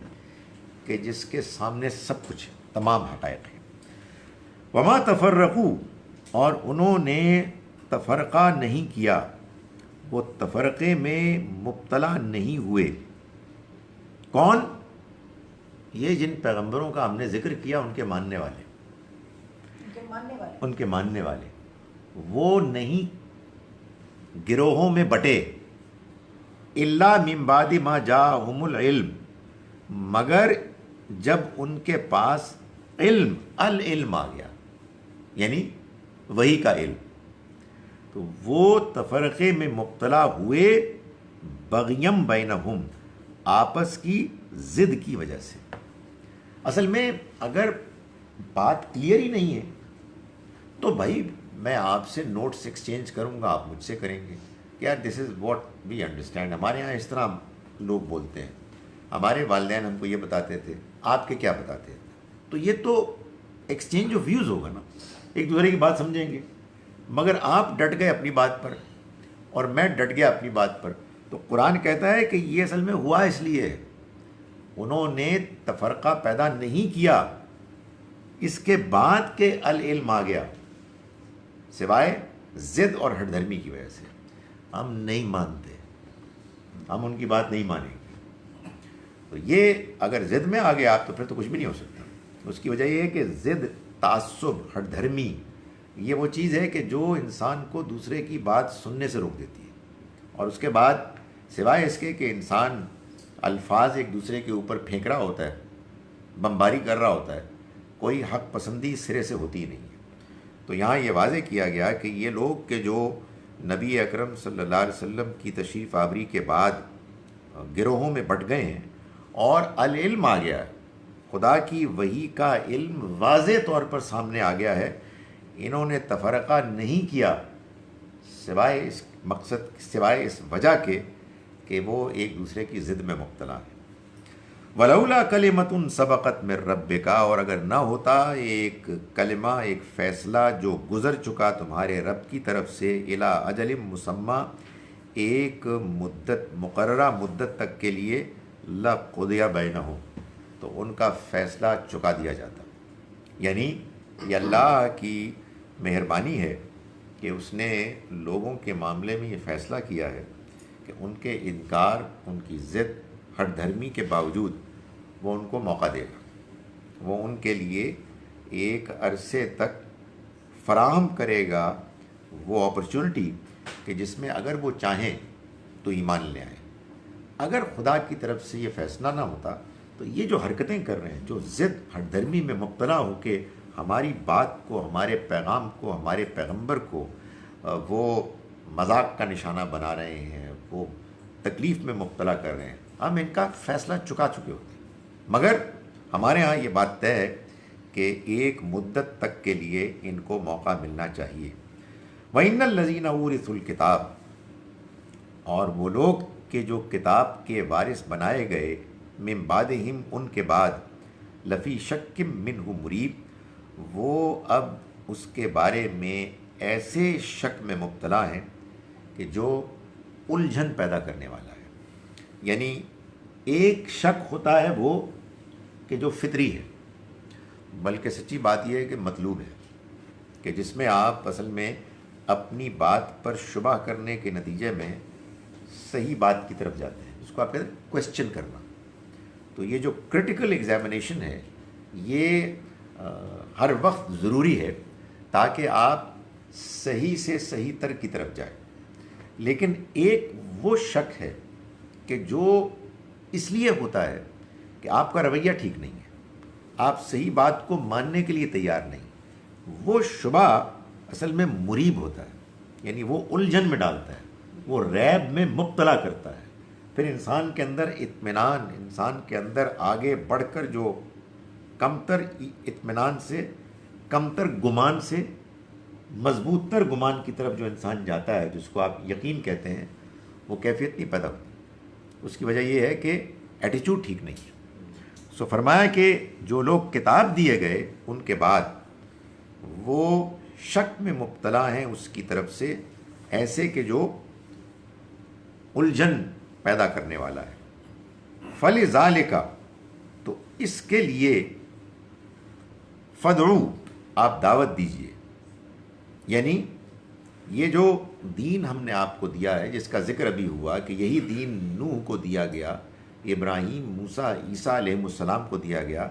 کہ جس کے سامنے سب کچھ ہے، تمام حقائق ہیں. وما تفرقوا، اور انہوں نے تفرقہ نہیں کیا، وہ تفرقے میں مبتلا نہیں ہوئے. کون؟ یہ جن پیغمبروں کا ہم نے ذکر کیا، ان کے ماننے والے، ان کے ماننے والے وہ نہیں گروہوں میں بٹے. الا من بعد ما جاءہم العلم، مگر جب ان کے پاس علم، العلم آ گیا، یعنی وحی کا علم، تو وہ تفرقے میں مبتلا ہوئے بغیم بینہم، آپس کی ضد کی وجہ سے. اصل میں اگر بات کلیئر ہی نہیں ہے تو بھائی میں آپ سے نوٹس ایکسچینج کروں گا، آپ مجھ سے کریں گے کہ یار دس از واٹ وی انڈرسٹینڈ، ہمارے یہاں اس طرح لوگ بولتے ہیں، ہمارے والدین ہم کو یہ بتاتے تھے، آپ کے کیا بتاتے تھے. تو یہ تو ایکسچینج آف ویوز ہوگا نا، ایک دوسرے کی بات سمجھیں گے. مگر آپ ڈٹ گئے اپنی بات پر اور میں ڈٹ گیا اپنی بات پر. تو قرآن کہتا ہے کہ یہ اصل میں ہوا اس لیے انہوں نے تفرقہ پیدا نہیں کیا اس کے بعد کہ العلم آ گیا، سوائے ضد اور ہٹ دھرمی کی وجہ سے. ہم نہیں مانتے، ہم ان کی بات نہیں مانیں گے. تو یہ اگر ضد میں آ گیا آپ تو پھر تو کچھ بھی نہیں ہو سکتا. اس کی وجہ یہ ہے کہ ضد، تعصب، ہٹ دھرمی یہ وہ چیز ہے کہ جو انسان کو دوسرے کی بات سننے سے روک دیتی ہے. اور اس کے بعد سوائے اس کے کہ انسان الفاظ ایک دوسرے کے اوپر پھینک رہا ہوتا ہے، بمباری کر رہا ہوتا ہے، کوئی حق پسندی سرے سے ہوتی ہی نہیں ہے. تو یہاں یہ واضح کیا گیا کہ یہ لوگ کہ جو نبی اکرم صلی اللہ علیہ وسلم کی تشریف آوری کے بعد گروہوں میں بٹ گئے ہیں اور العلم آ گیا ہے، خدا کی وحی کا علم واضح طور پر سامنے آ گیا ہے، انہوں نے تفرقہ نہیں کیا سوائے اس مقصد، سوائے اس وجہ کے کہ وہ ایک دوسرے کی ضد میں مبتلا ہیں. ولولا کلمۃ سبقت من ربک، اور اگر نہ ہوتا ایک کلمہ، ایک فیصلہ جو گزر چکا تمہارے رب کی طرف سے، الی اجل مسمی، ایک مدت، مقررہ مدت تک کے لیے، لقضی بینہم، تو ان کا فیصلہ چکا دیا جاتا. یعنی یہ اللہ کی مہربانی ہے کہ اس نے لوگوں کے معاملے میں یہ فیصلہ کیا ہے کہ ان کے انکار، ان کی ضد، ہٹ دھرمی کے باوجود وہ ان کو موقع دے گا. وہ ان کے لیے ایک عرصے تک فراہم کرے گا وہ اپرچونٹی کہ جس میں اگر وہ چاہیں تو ایمان لے آئیں. اگر خدا کی طرف سے یہ فیصلہ نہ ہوتا تو یہ جو حرکتیں کر رہے ہیں، جو ضد، ہٹ دھرمی میں مبتلا ہو کے ہماری بات کو، ہمارے پیغام کو، ہمارے پیغمبر کو وہ مذاق کا نشانہ بنا رہے ہیں، وہ تکلیف میں مبتلا کر رہے ہیں، ہم ان کا فیصلہ چکا چکے ہوتے ہیں. مگر ہمارے ہاں یہ بات طے ہے کہ ایک مدت تک کے لیے ان کو موقع ملنا چاہیے. وَإِنَّ الَّذِينَ أُورِثُوا الْكِتَابَ، اور وہ لوگ کہ جو کتاب کے وارث بنائے گئے، من بعدہم، ان کے بعد، لفی شک منہ مریب، وہ اب اس کے بارے میں ایسے شک میں مبتلا ہیں کہ جو الجھن پیدا کرنے والا ہے. یعنی ایک شک ہوتا ہے وہ کہ جو فطری ہے، بلکہ سچی بات یہ ہے کہ مطلوب ہے، کہ جس میں آپ اصل میں اپنی بات پر شبہ کرنے کے نتیجے میں صحیح بات کی طرف جاتے ہیں، جس کو آپ کہتے ہیں کویسچن کرنا. تو یہ جو کرٹیکل ایگزامینیشن ہے یہ ہر وقت ضروری ہے تاکہ آپ صحیح سے صحیح تر کی طرف جائیں. لیکن ایک وہ شک ہے کہ جو اس لیے ہوتا ہے کہ آپ کا رویہ ٹھیک نہیں ہے، آپ صحیح بات کو ماننے کے لیے تیار نہیں. وہ شبہ اصل میں مریب ہوتا ہے، یعنی وہ الجھن میں ڈالتا ہے، وہ ریب میں مبتلا کرتا ہے. پھر انسان کے اندر اطمینان، انسان کے اندر آگے بڑھ کر جو کمتر اطمینان سے، کمتر گمان سے مضبوط تر گمان کی طرف جو انسان جاتا ہے، جس کو آپ یقین کہتے ہیں، وہ کیفیت نہیں پیدا ہوتی. اس کی وجہ یہ ہے کہ ایٹیچیوڈ ٹھیک نہیں ہے. سو فرمایا کہ جو لوگ کتاب دیے گئے ان کے بعد وہ شک میں مبتلا ہیں اس کی طرف سے، ایسے کہ جو الجھن پیدا کرنے والا ہے. فَلِذَالِكَ، تو اس کے لیے، فَدْعُوا، آپ دعوت دیجئے. یعنی یہ جو دین ہم نے آپ کو دیا ہے، جس کا ذکر ابھی ہوا کہ یہی دین نوح کو دیا گیا، ابراہیم، موسیٰ، عیسیٰ علیہ السلام کو دیا گیا،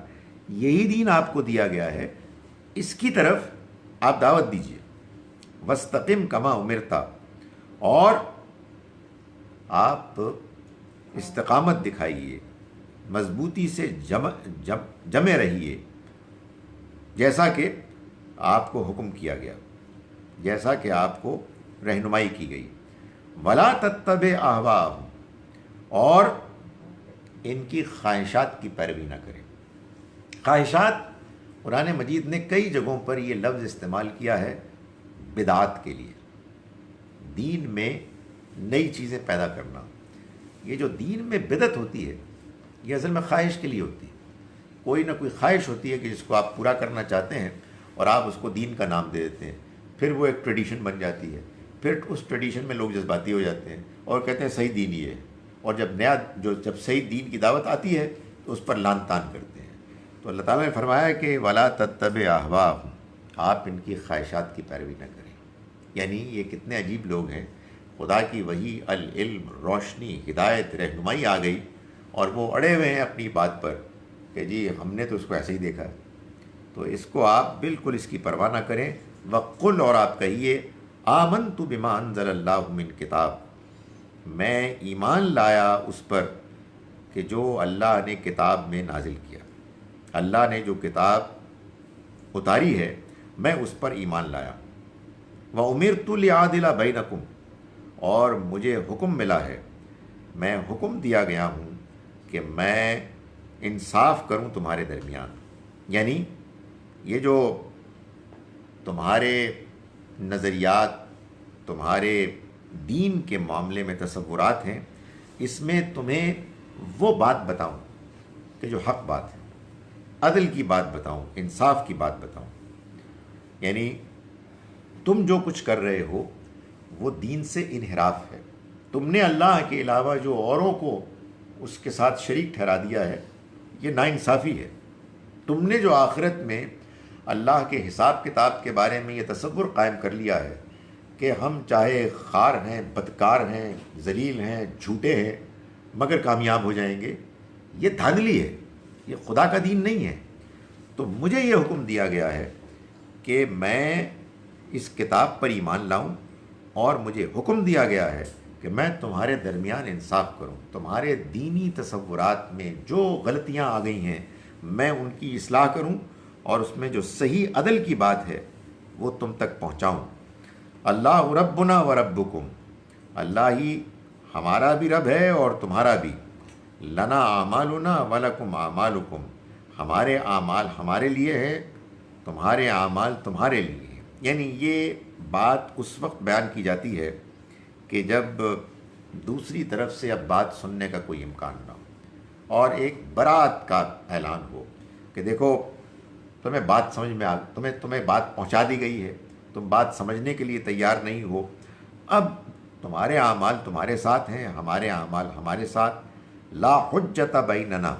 یہی دین آپ کو دیا گیا ہے، اس کی طرف آپ دعوت دیجئے. وَاسْتَقِمْ كَمَا أُمِرْتَ، اور آپ استقامت دکھائیے، مضبوطی سے جمے رہیے، جیسا کہ آپ کو حکم کیا گیا، جیسا کہ آپ کو رہنمائی کی گئی. وَلَا تَتَّبِعْ أَهْوَاءَهُمْ، اور ان کی خواہشات کی پیروی نہ کریں. خواہشات، قرآن مجید نے کئی جگہوں پر یہ لفظ استعمال کیا ہے بدعات کے لیے، دین میں نئی چیزیں پیدا کرنا. یہ جو دین میں بدعت ہوتی ہے یہ اصل میں خواہش کے لیے ہوتی ہے. کوئی نہ کوئی خواہش ہوتی ہے کہ جس کو آپ پورا کرنا چاہتے ہیں اور آپ اس کو دین کا نام دے دیتے ہیں. پھر وہ ایک ٹریڈیشن بن جاتی ہے، پھر اس ٹریڈیشن میں لوگ جذباتی ہو جاتے ہیں اور کہتے ہیں صحیح دین یہ ہے، اور جب صحیح دین کی دعوت آتی ہے تو اس پر لان تان کرتے ہیں۔ تو اللہ تعالیٰ نے فرمایا کہ وَلَا تَتَّبِعْ أَهْوَاءَهُمْ، آپ ان کی خواہشات کی پیروی نہ کریں۔ یعنی یہ کتنے عجیب لوگ ہیں، خدا کی وحی، العلم، روشنی، ہدایت، رہنمائی آ گئی اور وہ اڑے ہوئے ہیں اپنی بات پر کہ جی ہم نے تو اس کو ایسے ہی دیکھا ہے۔ تو اس کو آپ بالکل اس کی پرواہ نہ کریں۔ وَقُلْ، اور آپ کہیے، آمنت بما انزل اللہ من کتاب، میں ایمان لایا اس پر کہ جو اللہ نے کتاب میں نازل کیا، اللہ نے جو کتاب اتاری ہے میں اس پر ایمان لایا۔ وَأُمِرْتُ لِأَعْدِلَ بَيْنَكُمْ، اور مجھے حکم ملا ہے، میں حکم دیا گیا ہوں کہ میں انصاف کروں تمہارے درمیان۔ یعنی یہ جو تمہارے نظریات، تمہارے دین کے معاملے میں تصورات ہیں، اس میں تمہیں وہ بات بتاؤں کہ جو حق بات ہے، عدل کی بات بتاؤں، انصاف کی بات بتاؤں۔ یعنی تم جو کچھ کر رہے ہو وہ دین سے انحراف ہے، تم نے اللہ کے علاوہ جو اوروں کو اس کے ساتھ شریک ٹھہرا دیا ہے، یہ ناانصافی ہے۔ تم نے جو آخرت میں اللہ کے حساب کتاب کے بارے میں یہ تصور قائم کر لیا ہے کہ ہم چاہے خار ہیں، بدکار ہیں، ذلیل ہیں، جھوٹے ہیں، مگر کامیاب ہو جائیں گے، یہ دھاندلی ہے، یہ خدا کا دین نہیں ہے۔ تو مجھے یہ حکم دیا گیا ہے کہ میں اس کتاب پر ایمان لاؤں، اور مجھے حکم دیا گیا ہے کہ میں تمہارے درمیان انصاف کروں، تمہارے دینی تصورات میں جو غلطیاں آ گئی ہیں میں ان کی اصلاح کروں، اور اس میں جو صحیح عدل کی بات ہے وہ تم تک پہنچاؤں۔ اللہ ربنا و ربکم، اللہ ہی ہمارا بھی رب ہے اور تمہارا بھی۔ لنا اعمالنا ولکم اعمالکم، ہمارے اعمال ہمارے لیے ہے، تمہارے اعمال تمہارے لیے ہے۔ یعنی یہ بات اس وقت بیان کی جاتی ہے کہ جب دوسری طرف سے اب بات سننے کا کوئی امکان نہ ہو اور ایک برات کا اعلان ہو کہ دیکھو تمہیں بات سمجھ میں تمہیں بات پہنچا دی گئی ہے، تم بات سمجھنے کے لیے تیار نہیں ہو، اب تمہارے اعمال تمہارے ساتھ ہیں، ہمارے اعمال ہمارے ساتھ۔ لا حجت بیننا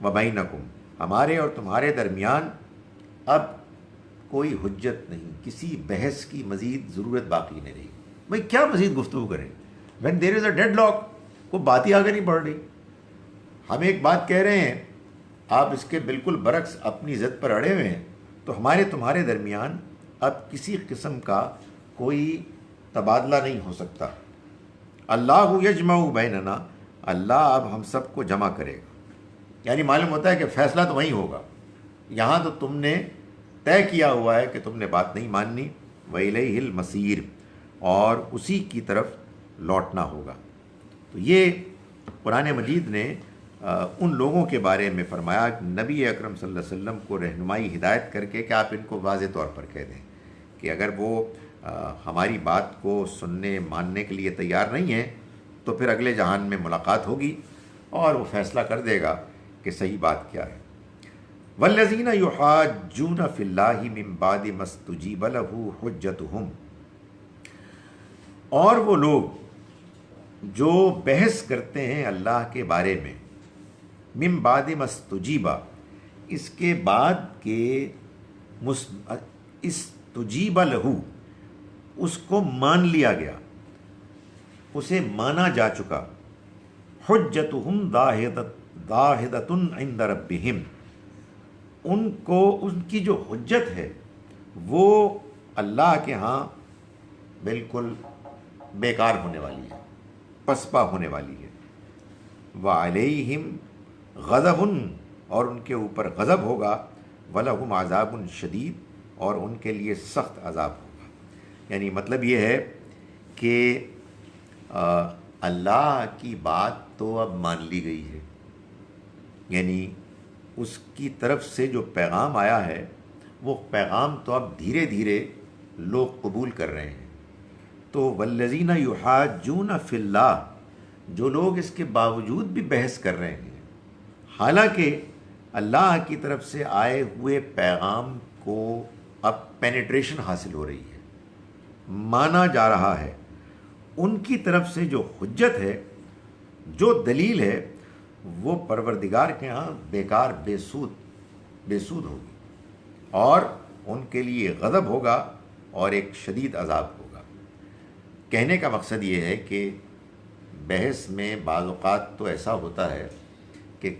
و بینکم، ہمارے اور تمہارے درمیان اب کوئی حجت نہیں، کسی بحث کی مزید ضرورت باقی نہیں رہی۔ بھئی کیا مزید گفتگو کریں؟ when there is a deadlock، کوئی بات ہی آگے نہیں بڑھ رہی۔ ہم ایک بات کہہ رہے ہیں، آپ اس کے بالکل برعکس اپنی ضد پر اڑے ہوئے ہیں، تو ہمارے تمہارے درمیان اب کسی قسم کا کوئی تبادلہ نہیں ہو سکتا۔ اللہ یجمع بیننا، اللہ اب ہم سب کو جمع کرے گا۔ یعنی معلوم ہوتا ہے کہ فیصلہ تو وہیں ہوگا، یہاں تو تم نے طے کیا ہوا ہے کہ تم نے بات نہیں ماننی۔ وَإِلَيْهِ الْمَصِيرُ، اور اسی کی طرف لوٹنا ہوگا۔ تو یہ قرآن مجید نے ان لوگوں کے بارے میں فرمایا، نبی اکرم صلی اللہ علیہ وسلم کو رہنمائی ہدایت کر کے کہ آپ ان کو واضح طور پر کہہ دیں کہ اگر وہ ہماری بات کو سننے ماننے کے لیے تیار نہیں ہیں تو پھر اگلے جہان میں ملاقات ہوگی اور وہ فیصلہ کر دے گا کہ صحیح بات کیا ہے۔ والذین یحاجون فی اللہ من بعد ما استجیب لہ حجتہم، اور وہ لوگ جو بحث کرتے ہیں اللہ کے بارے میں، من بعد ما استجیب، اس کے بعد کہ استجیب لہ، اس کو مان لیا گیا، اسے مانا جا چکا، حجتہم داہدۃ عند ربہم، ان کو ان کی جو حجت ہے وہ اللہ کے ہاں بالکل بیکار ہونے والی ہے، پسپا ہونے والی ہے۔ وعلیہم غضب، اور ان کے اوپر غضب ہوگا، ولہم عذاب شدید، اور ان کے لیے سخت عذاب ہوگا۔ یعنی مطلب یہ ہے کہ اللہ کی بات تو اب مان لی گئی ہے، یعنی اس کی طرف سے جو پیغام آیا ہے وہ پیغام تو اب دھیرے دھیرے لوگ قبول کر رہے ہیں۔ تو والذین یحاجون فی اللہ، جو لوگ اس کے باوجود بھی بحث کر رہے ہیں، حالانکہ اللہ کی طرف سے آئے ہوئے پیغام کو اب پینیٹریشن حاصل ہو رہی ہے، مانا جا رہا ہے ان کی طرف سے جو حجت ہے، جو دلیل ہے، وہ پروردگار کے ہاں بیکار، بے سود ہوگی، اور ان کے لیے غضب ہوگا اور ایک شدید عذاب ہوگا۔ کہنے کا مقصد یہ ہے کہ بحث میں بعض اوقات تو ایسا ہوتا ہے کہ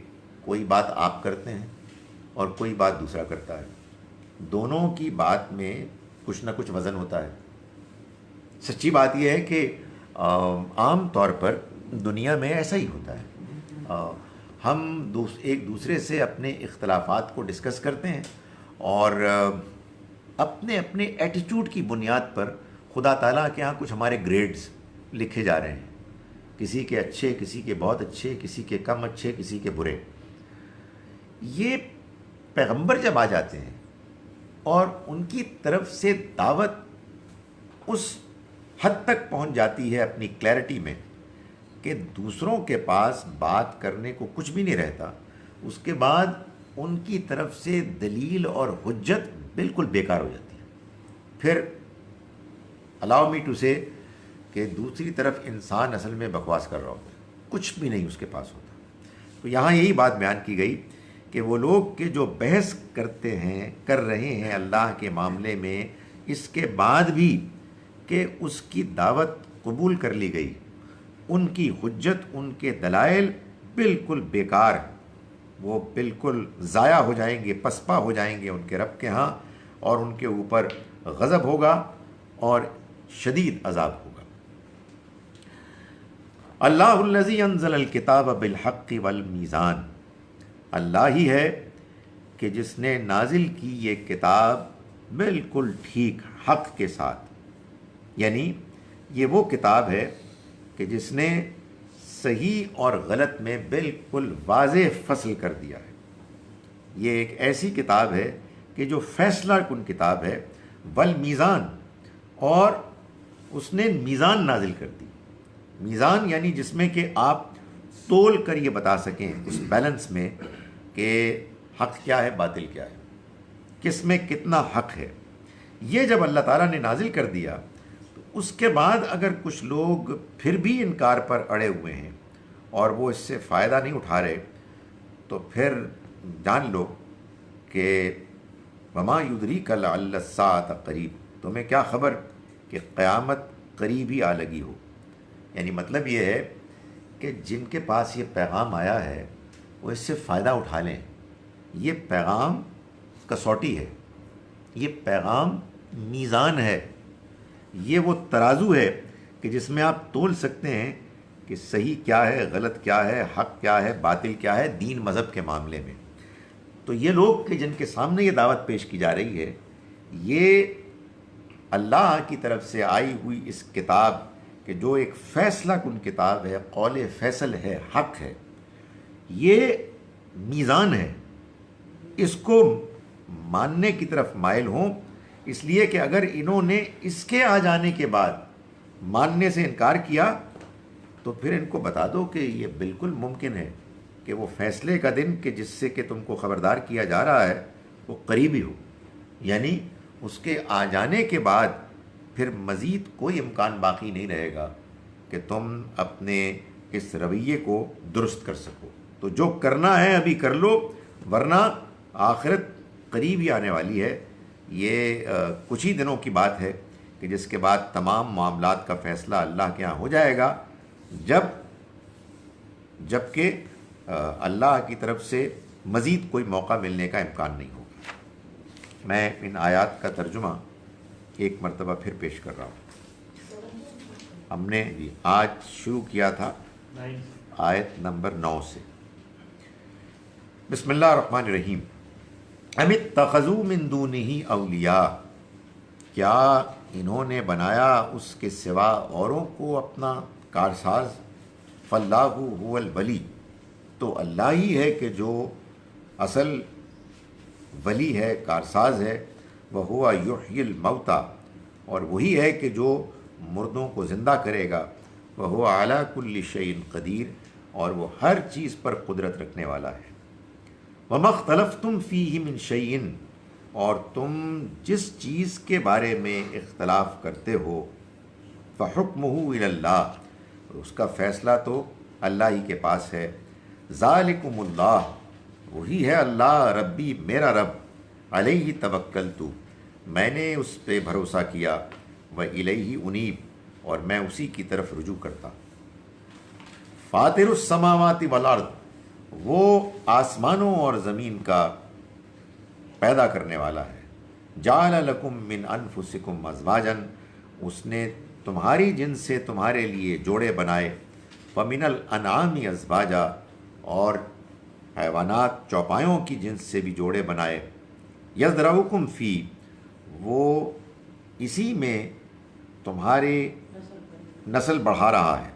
کوئی بات آپ کرتے ہیں اور کوئی بات دوسرا کرتا ہے، دونوں کی بات میں کچھ نہ کچھ وزن ہوتا ہے۔ سچی بات یہ ہے کہ عام طور پر دنیا میں ایسا ہی ہوتا ہے، ہم ایک دوسرے سے اپنے اختلافات کو ڈسکس کرتے ہیں اور اپنے ایٹیٹیوڈ کی بنیاد پر خدا تعالیٰ کے ہاں کچھ ہمارے گریڈز لکھے جا رہے ہیں، کسی کے اچھے، کسی کے بہت اچھے، کسی کے کم اچھے، کسی کے برے۔ یہ پیغمبر جب آ جاتے ہیں اور ان کی طرف سے دعوت اس حد تک پہنچ جاتی ہے اپنی کلیئرٹی میں کہ دوسروں کے پاس بات کرنے کو کچھ بھی نہیں رہتا، اس کے بعد ان کی طرف سے دلیل اور حجت بالکل بیکار ہو جاتی ہے۔ پھر الاؤ می ٹو سے کہ دوسری طرف انسان اصل میں بکواس کر رہا ہوتا ہے، کچھ بھی نہیں اس کے پاس ہوتا۔ تو یہاں یہی بات بیان کی گئی کہ وہ لوگ کہ جو بحث کر رہے ہیں اللہ کے معاملے میں، اس کے بعد بھی کہ اس کی دعوت قبول کر لی گئی، ان کی حجت، ان کے دلائل بالکل بیکار، وہ بالکل ضائع ہو جائیں گے، پسپا ہو جائیں گے ان کے رب کے ہاں، اور ان کے اوپر غضب ہوگا اور شدید عذاب ہوگا۔ اللہ الذی انزل الکتاب بالحق والمیزان، اللہ ہی ہے کہ جس نے نازل کی یہ کتاب بالکل ٹھیک حق کے ساتھ، یعنی یہ وہ کتاب ہے کہ جس نے صحیح اور غلط میں بالکل واضح فصل کر دیا ہے۔ یہ ایک ایسی کتاب ہے کہ جو فیصلہ کن کتاب ہے، والمیزان، اور اس نے میزان نازل کر دی۔ میزان یعنی جس میں کہ آپ تول کر یہ بتا سکیں اس بیلنس میں کہ حق کیا ہے، باطل کیا ہے، کس میں کتنا حق ہے۔ یہ جب اللہ تعالیٰ نے نازل کر دیا تو اس کے بعد اگر کچھ لوگ پھر بھی انکار پر اڑے ہوئے ہیں اور وہ اس سے فائدہ نہیں اٹھا رہے، تو پھر جان لو کہ وما یدریک لعل الساعۃ قریب، تمہیں کیا خبر کہ قیامت قریب ہی آ لگی ہو۔ یعنی مطلب یہ ہے کہ جن کے پاس یہ پیغام آیا ہے وہ اس سے فائدہ اٹھا لیں۔ یہ پیغام کسوٹی ہے، یہ پیغام میزان ہے، یہ وہ ترازو ہے کہ جس میں آپ تول سکتے ہیں کہ صحیح کیا ہے، غلط کیا ہے، حق کیا ہے، باطل کیا ہے دین مذہب کے معاملے میں۔ تو یہ لوگ کہ جن کے سامنے یہ دعوت پیش کی جا رہی ہے، یہ اللہ کی طرف سے آئی ہوئی اس کتاب کہ جو ایک فیصلہ کن کتاب ہے، قول فیصل ہے، حق ہے، یہ میزان ہے، اس کو ماننے کی طرف مائل ہوں، اس لیے کہ اگر انہوں نے اس کے آ جانے کے بعد ماننے سے انکار کیا تو پھر ان کو بتا دو کہ یہ بالکل ممکن ہے کہ وہ فیصلے کا دن کہ جس سے کہ تم کو خبردار کیا جا رہا ہے وہ قریبی ہو، یعنی اس کے آ جانے کے بعد پھر مزید کوئی امکان باقی نہیں رہے گا کہ تم اپنے اس رویے کو درست کر سکو۔ تو جو کرنا ہے ابھی کر لو، ورنہ آخرت قریب ہی آنے والی ہے۔ یہ کچھ ہی دنوں کی بات ہے کہ جس کے بعد تمام معاملات کا فیصلہ اللہ کے ہاں ہو جائے گا، جب کہ اللہ کی طرف سے مزید کوئی موقع ملنے کا امکان نہیں ہوگا۔ میں ان آیات کا ترجمہ ایک مرتبہ پھر پیش کر رہا ہوں۔ ہم نے آج شروع کیا تھا آیت نمبر 9 سے۔ بسم اللہ الرحمن الرحیم۔ ام اتخذوا من دونہ اولیاء، کیا انہوں نے بنایا اس کے سوا اوروں کو اپنا کارساز؟ فاللہ هو الولی، تو اللہ ہی ہے کہ جو اصل ولی ہے، کارساز ہے۔ وہو یحیی الموتیٰ، اور وہی ہے کہ جو مردوں کو زندہ کرے گا۔ وہو علی کل شیء قدیر، اور وہ ہر چیز پر قدرت رکھنے والا ہے۔ وما اختلفتم فیہ من شیء، اور تم جس چیز کے بارے میں اختلاف کرتے ہو فحکمہ الی اللہ، اس کا فیصلہ تو اللہ ہی کے پاس ہے. ذالکم اللہ، وہی ہے اللہ ربی میرا رب، علیہ توکلت، میں نے اس پہ بھروسہ کیا، وإلیہ انیب، اور میں اسی کی طرف رجوع کرتا. فاطر السماوات والارض، وہ آسمانوں اور زمین کا پیدا کرنے والا ہے. جعل لکم من انفسکم ازواجا، اس نے تمہاری جن سے تمہارے لیے جوڑے بنائے. فمن الانعام ازواجا، اور حیوانات چوپایوں کی جنس سے بھی جوڑے بنائے. یذرؤکم فی، وہ اسی میں تمہاری نسل بڑھا رہا ہے،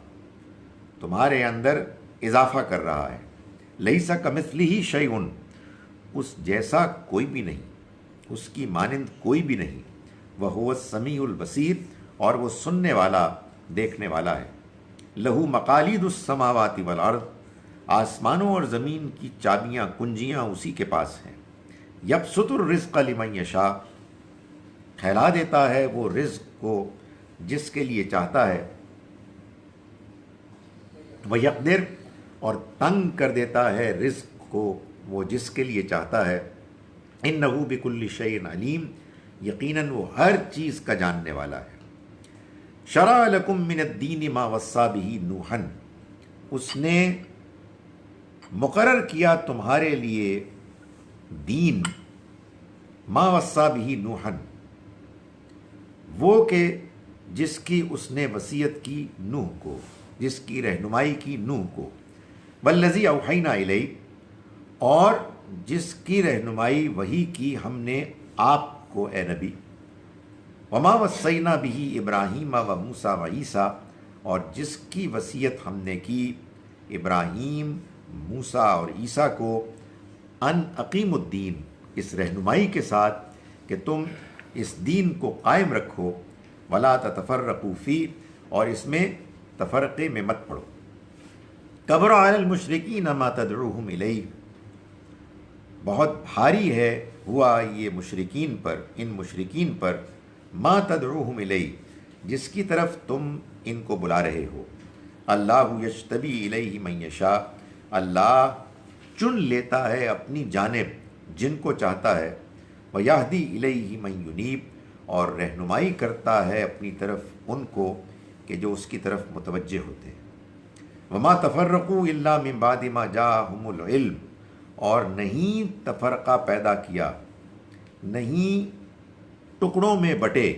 تمہارے اندر اضافہ کر رہا ہے. لیس کمثلہ شیء، اس جیسا کوئی بھی نہیں، اس کی مانند کوئی بھی نہیں. وہو السمیع البصیر، اور وہ سننے والا دیکھنے والا ہے. لہو مقالید السماوات والارض، آسمانوں اور زمین کی چابیاں کنجیاں اسی کے پاس ہیں. یبسط الرزق لمن یشاء، پھیلا دیتا ہے وہ رزق کو جس کے لیے چاہتا ہے. ویقدر، اور تنگ کر دیتا ہے رزق کو وہ جس کے لیے چاہتا ہے. انہ بکل شیء علیم، یقیناً وہ ہر چیز کا جاننے والا ہے. شرع لکم من الدین ما وصی بہ نوحا، اس نے مقرر کیا تمہارے لیے دین ما وصی بہ نوحا، وہ کہ جس کی اس نے وصیت کی نوح کو، جس کی رہنمائی کی نوح کو. والذی اوحینا الیک، اور جس کی رہنمائی وہی کی ہم نے آپ کو اے نبی. وما وصینا بہ ابراہیم و موسیٰ و عیسیٰ، اور جس کی وصیت ہم نے کی ابراہیم، موسیٰ اور عیسیٰ کو. ان اقیم الدین، اس رہنمائی کے ساتھ کہ تم اس دین کو قائم رکھو. ولا تتفرقوا فیہ، اور اس میں تفرقے میں مت پڑو. کبر علی المشرکین ما تدعوہم الیہ، بہت بھاری ہے ہوا یہ مشرکین پر، ان مشرکین پر. ما تدعوہم الیہ، جس کی طرف تم ان کو بلا رہے ہو. اللہ یجتبی الیہ من یشاء، اللہ چن لیتا ہے اپنی جانب جن کو چاہتا ہے. ویہدی الیہ من ینیب، اور رہنمائی کرتا ہے اپنی طرف ان کو کہ جو اس کی طرف متوجہ ہوتے ہیں. وما تفرقوا الا من بعد ما جاءہم العلم، اور نہیں تفرقہ پیدا کیا، نہیں ٹکڑوں میں بٹے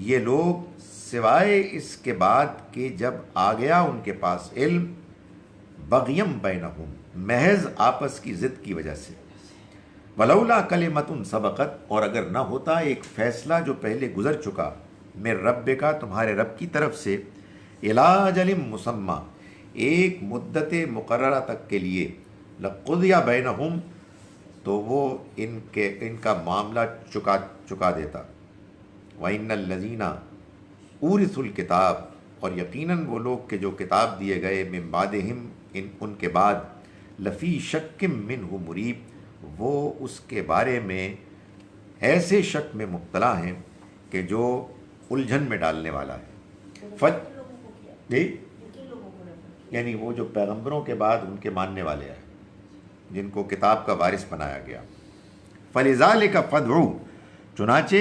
یہ لوگ سوائے اس کے بعد کہ جب آ گیا ان کے پاس علم. بغیم بینہم، محض آپس کی ضد کی وجہ سے. ولولا کلمۃ سبقت، اور اگر نہ ہوتا ایک فیصلہ جو پہلے گزر چکا، من رب کا، تمہارے رب کی طرف سے. الی اجل مسمى، ایک مدت مقررہ تک کے لیے. لقضی بینہم، تو وہ ان کا معاملہ چکا دیتا. وَإِنَّ الَّذِينَ اُورِثُوا الْكِتَابَ، اور یقیناً وہ لوگ کہ جو کتاب دیے گئے من بعدہم، ان کے بعد. لفی شک منہ مریب، وہ اس کے بارے میں ایسے شک میں مبتلا ہیں کہ جو الجھن میں ڈالنے والا ہے. جی، یعنی وہ جو پیغمبروں کے بعد ان کے ماننے والے ہیں جن کو کتاب کا وارث بنایا گیا. فَلِذَلِكَ فَادْعُوا، چنانچہ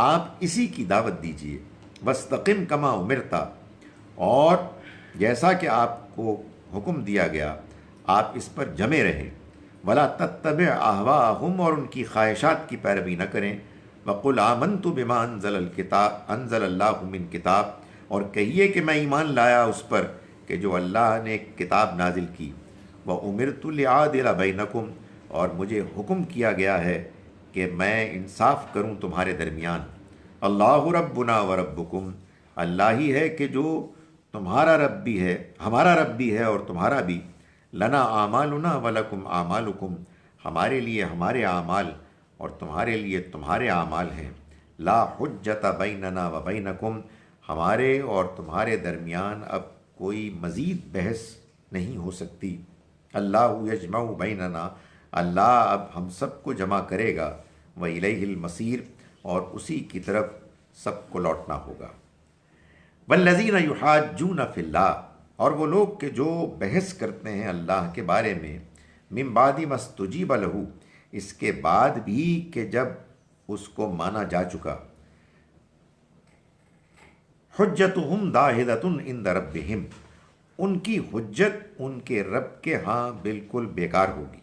آپ اسی کی دعوت دیجیے. وَاسْتَقِمْ كَمَا أُمِرْتَ، اور جیسا کہ آپ کو حکم دیا گیا آپ اس پر جمے رہیں. وَلَا تَتَّبِعْ أَهْوَاءَهُمْ، اور ان کی خواہشات کی پیروی نہ کریں. وَقُلْ آمَنْتُ بِمَا أَنزَلَ اللَّهُ مِنْ کتاب، اور کہیے کہ میں ایمان لایا اس پر کہ جو اللہ نے کتاب نازل کی. وَأُمِرْتُ لِأَعْدِلَ بَيْنَكُمْ، اور مجھے حکم کیا گیا ہے کہ میں انصاف کروں تمہارے درمیان. اللہ ربنا وربکم، اللہ ہی ہے کہ جو تمہارا رب بھی ہے، ہمارا رب بھی ہے اور تمہارا بھی. لنا اعمالنا ولکم اعمالکم، ہمارے لیے ہمارے اعمال اور تمہارے لیے تمہارے اعمال ہیں. لا حجت بیننا وبینکم، ہمارے اور تمہارے درمیان اب کوئی مزید بحث نہیں ہو سکتی. اللہ یجمع بیننا، اللہ اب ہم سب کو جمع کرے گا. وَإِلَيْهِ الْمَصِيرُ، اور اسی کی طرف سب کو لوٹنا ہوگا۔ وَالَّذِينَ يُحَاجُّونَ فِي اللَّهِ، اور وہ لوگ کہ جو بحث کرتے ہیں اللہ کے بارے میں، مِن بَعْدِ مَا اسْتُجِيبَ لَهُ، اس کے بعد بھی کہ جب اس کو مانا جا چکا، حجتہم داہدۃ عند ربہم، ان کی حجت ان کے رب کے ہاں بالکل بیکار ہوگی۔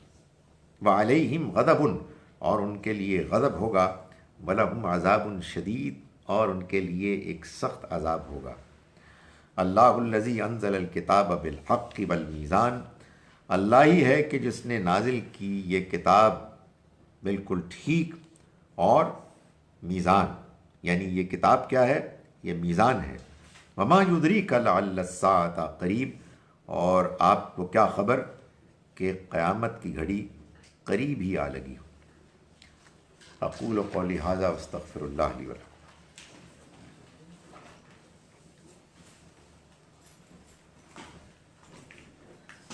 وعلیہم غضب، اور ان کے لیے غضب ہوگا، ولہم عذاب شدید، اور ان کے لیے ایک سخت عذاب ہوگا۔ اللہ الذی انزل الکتاب بالحق والمیزان، اللہ ہی ہے کہ جس نے نازل کی یہ کتاب بالکل ٹھیک اور میزان، یعنی یہ کتاب کیا ہے؟ یہ میزان ہے۔ وما یدریک لعل الساعۃ قریب، اور آپ کو کیا خبر کہ قیامت کی گھڑی قریب ہی آ لگی ہو۔ اقول قولی ھذا واستغفر اللہ لی ولکم۔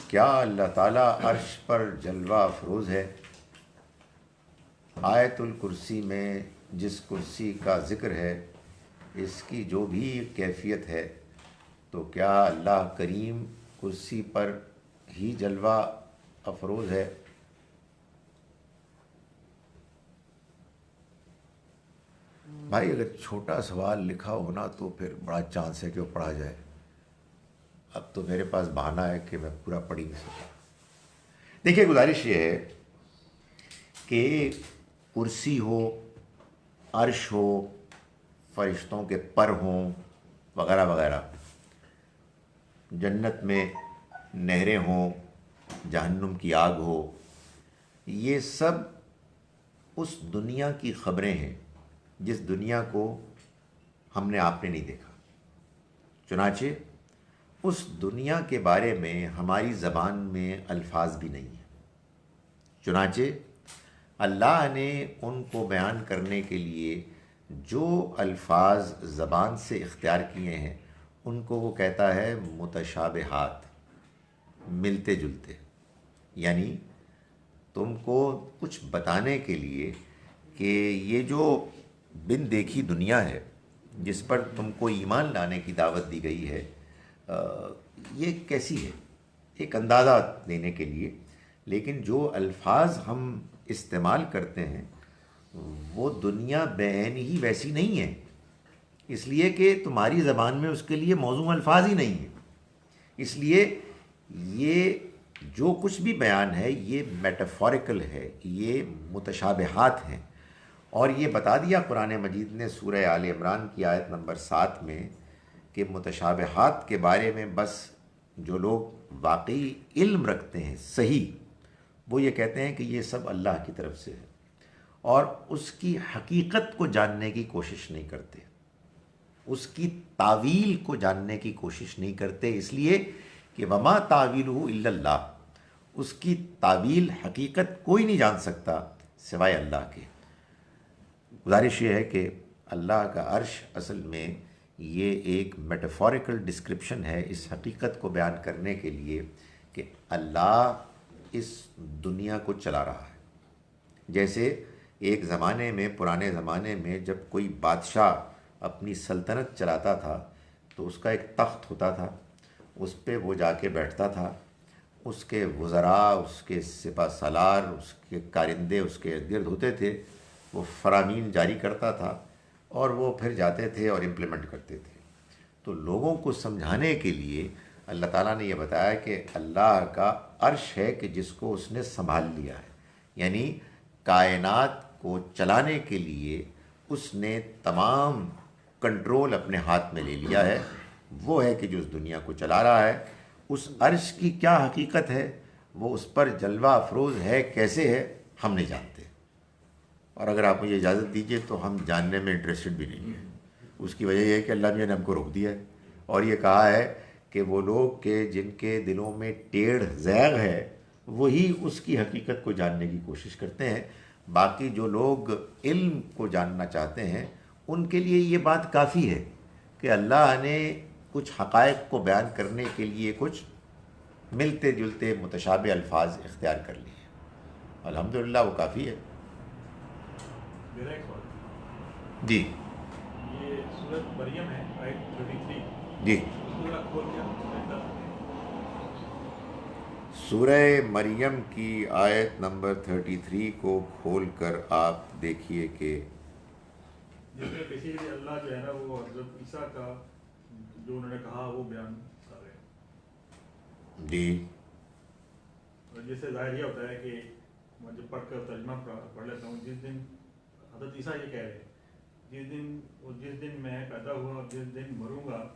کیا اللہ تعالیٰ عرش پر جلوہ افروز ہے؟ آیت الکرسی میں جس کرسی کا ذکر ہے، اس کی جو بھی کیفیت ہے، تو کیا اللہ کریم کرسی پر ہی جلوہ افروز ہے؟ بھائی اگر چھوٹا سوال لکھا ہونا تو پھر بڑا چانس ہے کہ وہ پڑھا جائے، اب تو میرے پاس بہانہ ہے کہ میں پورا پڑھ ہی نہیں سکتا۔ دیکھیے گزارش یہ ہے کہ کرسی ہو، عرش ہو، فرشتوں کے پر ہوں وغیرہ وغیرہ، جنت میں نہریں ہوں، جہنم کی آگ ہو، یہ سب اس دنیا کی خبریں ہیں جس دنیا کو ہم نے آپ نے نہیں دیکھا۔ چنانچہ اس دنیا کے بارے میں ہماری زبان میں الفاظ بھی نہیں ہیں۔ چنانچہ اللہ نے ان کو بیان کرنے کے لیے جو الفاظ زبان سے اختیار کیے ہیں، ان کو وہ کہتا ہے متشابہات، ملتے جلتے، یعنی تم کو کچھ بتانے کے لیے کہ یہ جو بن دیکھی دنیا ہے جس پر تم کو ایمان لانے کی دعوت دی گئی ہے، یہ کیسی ہے، ایک اندازہ دینے کے لیے۔ لیکن جو الفاظ ہم استعمال کرتے ہیں وہ دنیا بعین ہی ویسی نہیں ہے، اس لیے کہ تمہاری زبان میں اس کے لیے موزوں الفاظ ہی نہیں ہیں۔ اس لیے یہ جو کچھ بھی بیان ہے یہ میٹافوریکل ہے، یہ متشابہات ہیں۔ اور یہ بتا دیا قرآن مجید نے سورہ آل عمران کی آیت نمبر 7 میں کہ متشابہات کے بارے میں بس جو لوگ واقعی علم رکھتے ہیں صحیح، وہ یہ کہتے ہیں کہ یہ سب اللہ کی طرف سے ہے، اور اس کی حقیقت کو جاننے کی کوشش نہیں کرتے، اس کی تعویل کو جاننے کی کوشش نہیں کرتے، اس لیے کہ وما تعویلہ الا اللہ، اس کی تعویل حقیقت کوئی نہیں جان سکتا سوائے اللہ کے۔ گزارش یہ ہے کہ اللہ کا عرش اصل میں یہ ایک میٹافوریکل ڈسکرپشن ہے اس حقیقت کو بیان کرنے کے لیے کہ اللہ اس دنیا کو چلا رہا ہے۔ جیسے ایک زمانے میں، پرانے زمانے میں جب کوئی بادشاہ اپنی سلطنت چلاتا تھا تو اس کا ایک تخت ہوتا تھا، اس پہ وہ جا کے بیٹھتا تھا، اس کے وزراء، اس کے سپہ سالار، اس کے کارندے اس کے ارد گرد ہوتے تھے، وہ فرامین جاری کرتا تھا اور وہ پھر جاتے تھے اور امپلیمنٹ کرتے تھے۔ تو لوگوں کو سمجھانے کے لیے اللہ تعالیٰ نے یہ بتایا کہ اللہ کا عرش ہے کہ جس کو اس نے سنبھال لیا ہے، یعنی کائنات کو چلانے کے لیے اس نے تمام کنٹرول اپنے ہاتھ میں لے لیا ہے۔ وہ ہے کہ جو اس دنیا کو چلا رہا ہے۔ اس عرش کی کیا حقیقت ہے، وہ اس پر جلوہ افروز ہے کیسے ہے، ہم نہیں جانتے، اور اگر آپ مجھے اجازت دیجیے تو ہم جاننے میں انٹرسٹڈ بھی نہیں ہیں۔ اس کی وجہ یہ ہے کہ اللہ میاں نے ہم کو روک دیا ہے اور یہ کہا ہے کہ وہ لوگ کہ جن کے دلوں میں ٹیڑھ زیغ ہے وہی اس کی حقیقت کو جاننے کی کوشش کرتے ہیں۔ باقی جو لوگ علم کو جاننا چاہتے ہیں ان کے لیے یہ بات کافی ہے کہ اللہ نے کچھ حقائق کو بیان کرنے کے لیے کچھ ملتے جلتے متشابہ الفاظ اختیار کر لیے، الحمدللہ وہ کافی ہے۔ میرا ایک سوال ہے جی یہ سورۃ مریم ہے آیت 33 جی اس کو ذرا کھول کے سورہ مریم کی آیت نمبر 33 کو کھول کر آپ دیکھیے کہ جس میں بیسیکلی اللہ جو ہے نا وہ حضرت عیسیٰ کا جو انہوں نے کہا وہ بیان کر رہے ہیں. جی اور جس سے ظاہر یہ ہوتا ہے کہ میں جب پڑھ کر ترجمہ پڑھ لیتا ہوں جس دن حضرت عیسیٰ یہ کہہ رہے ہیں جس دن میں پیدا ہوا اور جس دن مروں گا